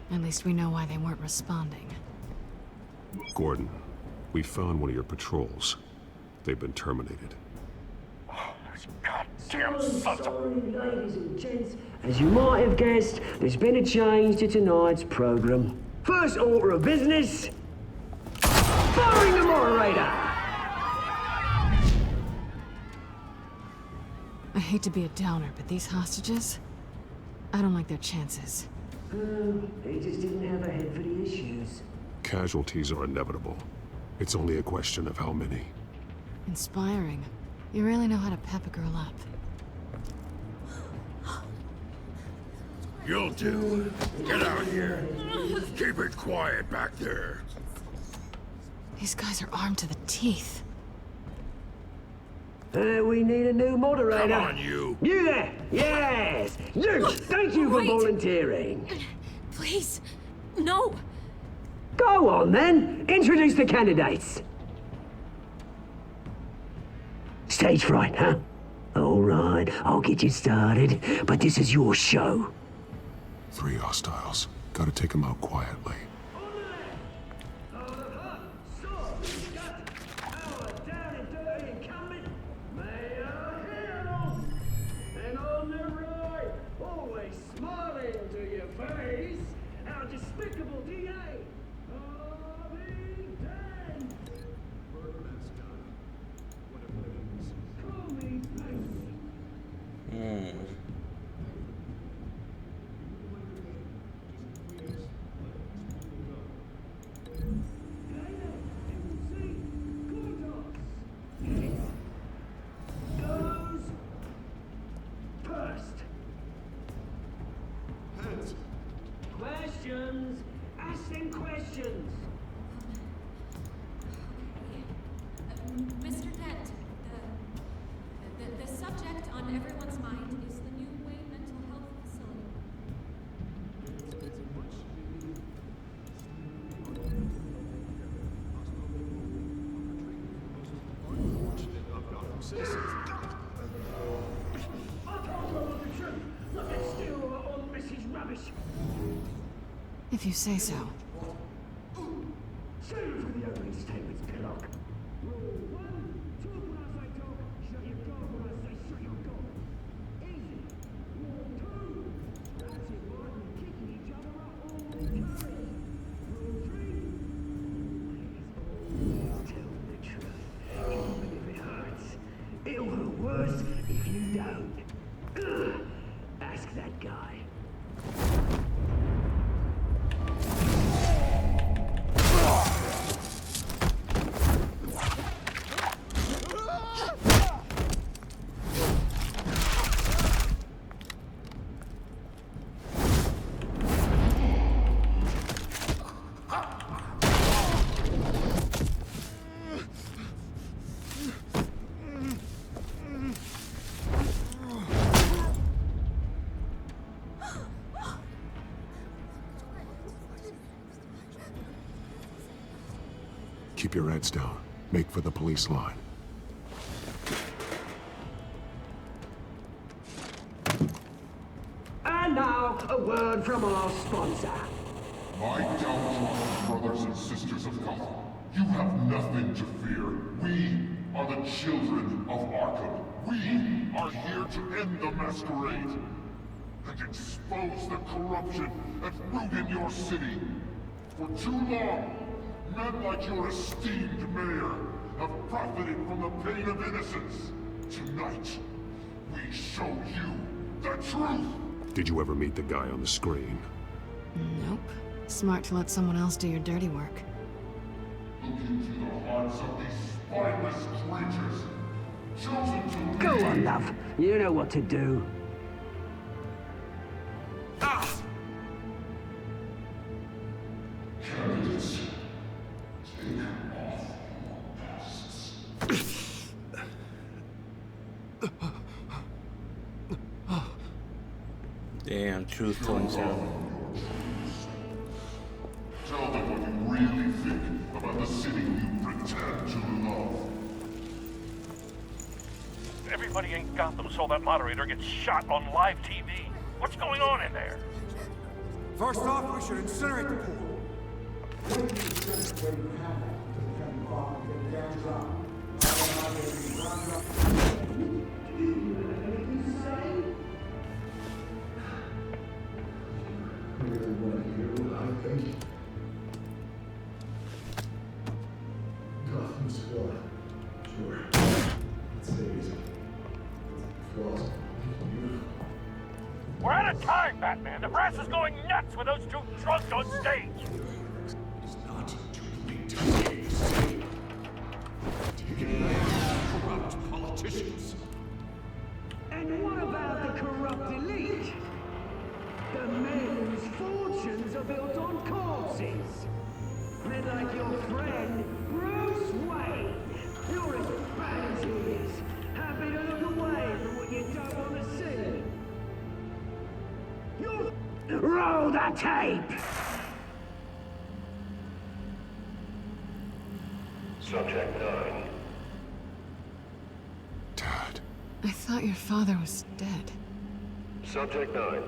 At least we know why they weren't responding. Gordon, we found one of your patrols. They've been terminated. Damn sorry, ladies and gents. As you might have guessed, there's been a change to tonight's program. First order of business, firing the moderator! I hate to be a downer, but these hostages, I don't like their chances. They just didn't have a head for the issues. Casualties are inevitable. It's only a question of how many. Inspiring. You really know how to pep a girl up. You'll do. Get out here. Keep it quiet back there. These guys are armed to the teeth. We need a new moderator. Come on, you. You there! Yes! You! Thank you for volunteering. Please, no. Go on, then. Introduce the candidates. Stage fright, huh? All right, I'll get you started, but this is your show. 3 hostiles. Gotta take them out quietly. And on the right, always smiling to your face, our despicable DA, Harvey Dent. Call me baby. Goes first. Questions. Ask them questions. Mr. Dent, the subject on everyone's mind is the new Wayne Mental Health Facility. If you say so. Save for the opening statements, Pillock. Rule 1, talk when I say talk, shut your gob when I say shut your gob. Easy. Rule 2, that's it, right, we're kicking each other up all encouraged. Rule 3, always tell the truth, even if it hurts. It'll hurt worse if you don't. Ask that guy. Keep your heads down. Make for the police line. And now, a word from our sponsor. My downtrodden brothers and sisters of Gotham, you have nothing to fear. We are the children of Arkham. We are here to end the masquerade and expose the corruption at root in your city. For too long, men like your esteemed mayor have profited from the pain of innocence. Tonight, we show you the truth. Did you ever meet the guy on the screen? Nope. Smart to let someone else do your dirty work. Look into the hearts of these spineless creatures, chosen to Go on, love. You know what to do. Candidates, take off your masks. Damn, truth telling ceremony. Tell them what you really think about the city you pretend to love. Everybody in Gotham saw that moderator get shot on live TV. What's going on in there? First off, we should incinerate the pool. Batman. The brass is going nuts with those two drunks on stage. It's not to play games. Taking down corrupt politicians. And what about the corrupt elite? The men whose fortunes are built on corpses. Men like your friend, Bruce Wayne. You're as bad as he is. Happy to look away from what you don't want to see. Roll the tape! Subject 9. I thought your father was dead. Subject 9.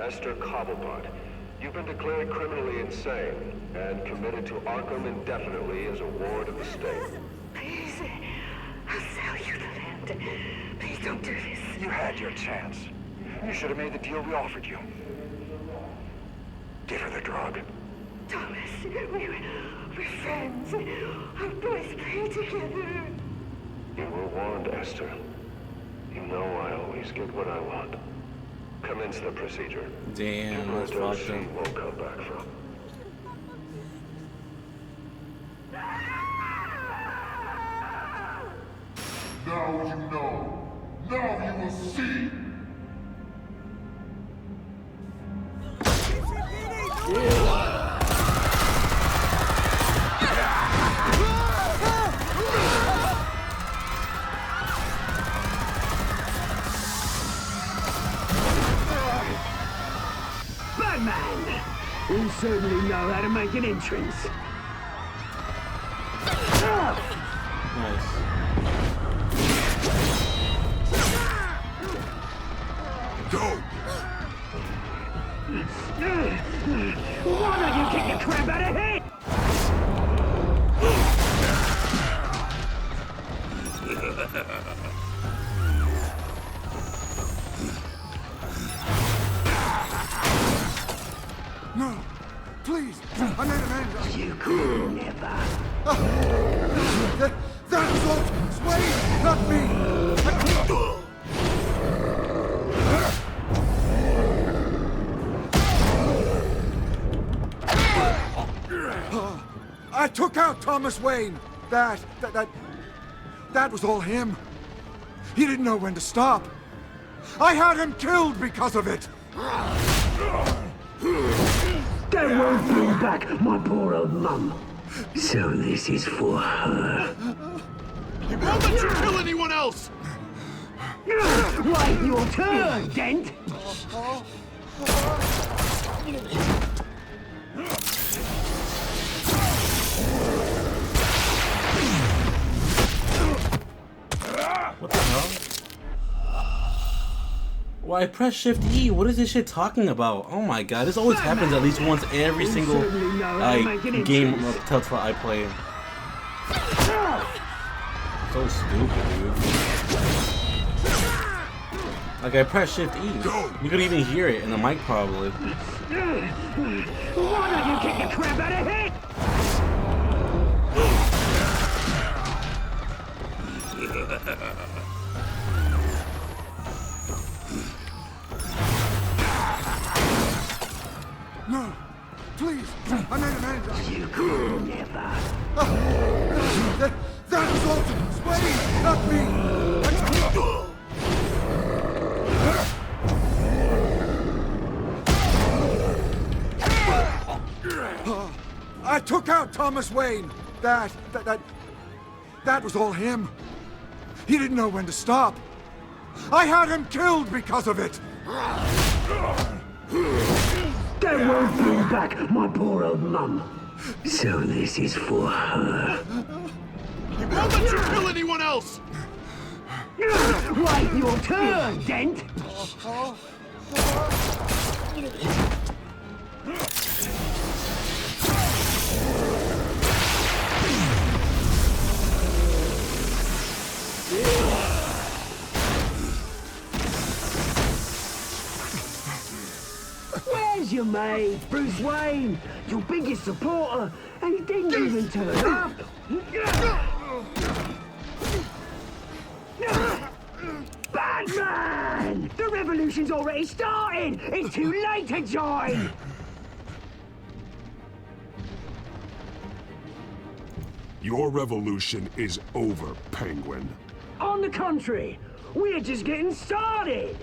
Esther Cobblepot. You've been declared criminally insane and committed to Arkham indefinitely as a ward of the state. Please, I'll sell you the land. Please don't do this. You had your chance. You should have made the deal we offered you. Give her the drug. Thomas, we're friends. Our boys play together. You were warned, Esther. You know I always get what I want. Commence the procedure. Damn, that's fucked up. Won't come back from. Now you know. Now you will see. Batman! You certainly know how to make an entrance. Nice. Go! Why don't you kick the crap out of him? No! Please! I made an end! You could never. That was Ultimus Wayne, not me! I took out Thomas Wayne. That was all him. He didn't know when to stop. I had him killed because of it. That won't bring back my poor old mum. So this is for her. He won't let you kill anyone else! Wait your turn, Dent! What the hell? Why press Shift E? What is this shit talking about? Oh my god, this always happens at least once every single game of TellTale I play. So stupid, dude. Like I press Shift E. You could even hear it in the mic probably. Why don't you kick the crap out of him? No! Please! I made an end! You could never. That was Ultimus Wayne, not me! I took out Thomas Wayne. That was all him. He didn't know when to stop. I had him killed because of it. That won't bring back my poor old mum. So this is for her. He won't let you kill anyone else! Wait your turn, Dent! Where's your mate, Bruce Wayne? Your biggest supporter, and he didn't even turn up. Batman! man! The revolution's already started! It's too late to join! Your revolution is over, Penguin. On the contrary, we're just getting started!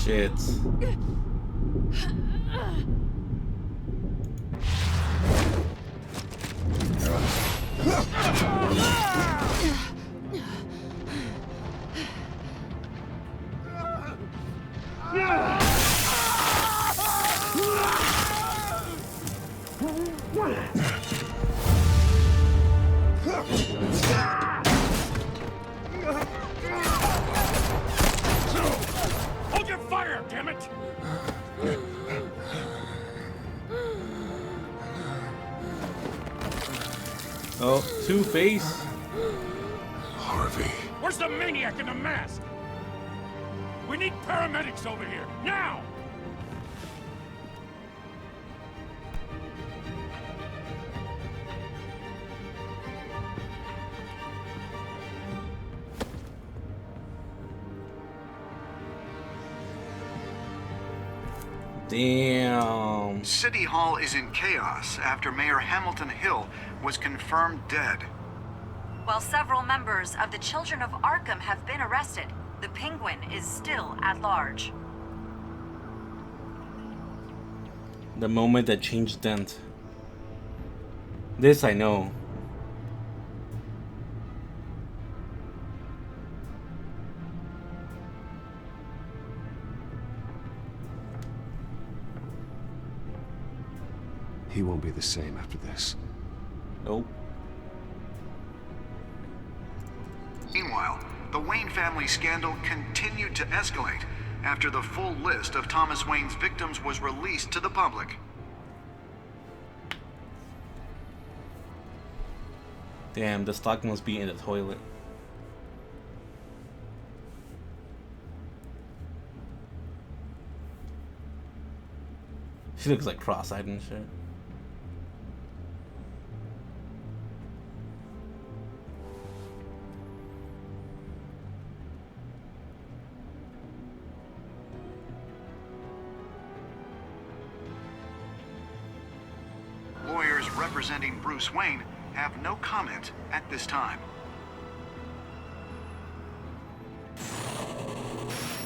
Shit. Hold your fire, damn it! Oh, Two-Face. Harvey. Where's the maniac in the mask? We need paramedics over here, now! Damn. City Hall is in chaos after Mayor Hamilton Hill was confirmed dead. While several members of the Children of Arkham have been arrested, the Penguin is still at large. The moment that changed Dent. This I know. He won't be the same after this. Nope. Meanwhile, the Wayne family scandal continued to escalate after the full list of Thomas Wayne's victims was released to the public. Damn, the stock must be in the toilet. She looks like cross-eyed and shit. Lawyers representing Bruce Wayne have no comment at this time.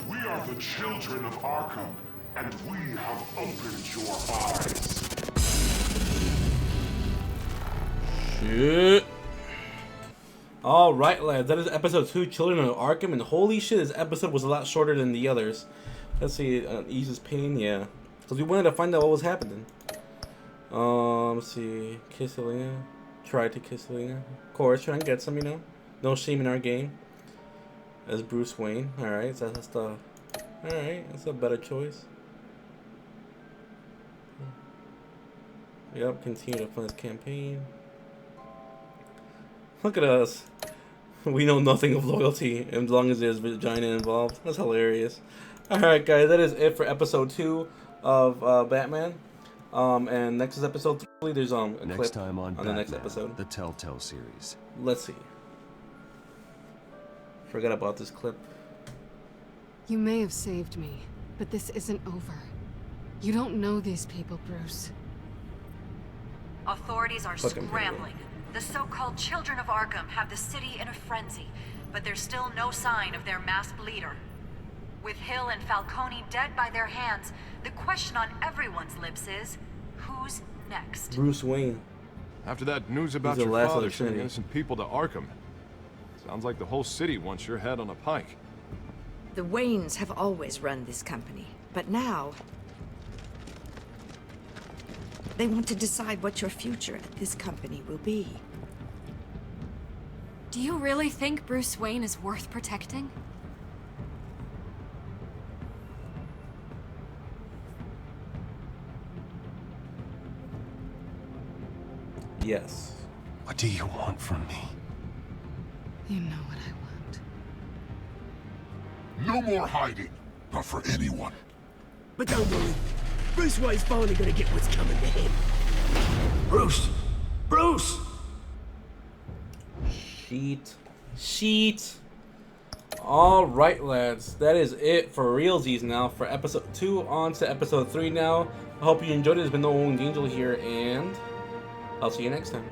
We are the children of Arkham, and we have opened your eyes. Shit. Alright, lads, that is episode 2, Children of Arkham, and holy shit, this episode was a lot shorter than the others. Let's see, eases pain, yeah. Because we wanted to find out what was happening. Let's see, kiss Selena. Try to kiss Selena. Of course, try and get some, you know. No shame in our game. As Bruce Wayne. Alright, so that's the... Alright, that's a better choice. Yep, continue to fund this campaign. Look at us. We know nothing of loyalty as long as there's vagina involved. That's hilarious. Alright, guys, that is it for episode 2 of Batman. And next is episode 3. There's a next clip time on the next Batman, episode. the TellTale series. Let's see. Forgot about this clip. You may have saved me, but this isn't over. You don't know these people, Bruce. Authorities are Fucking scrambling. The so-called Children of Arkham have the city in a frenzy, but there's still no sign of their masked leader. With Hill and Falcone dead by their hands, the question on everyone's lips is, who's next? Bruce Wayne. After that news about He's the your last of father the sending Trinity. innocent people to Arkham, sounds like the whole city wants your head on a pike. The Waynes have always run this company, but now they want to decide what your future at this company will be. Do you really think Bruce Wayne is worth protecting? Yes. What do you want from me? You know what I want. No more hiding. Not for anyone. But don't worry. Bruce Wayne's finally gonna get what's coming to him. Bruce! Bruce! Sheet. Alright, lads. That is it for realsies now for episode 2. On to episode 3 now. I hope you enjoyed it. It's been No Angel here, and I'll see you next time.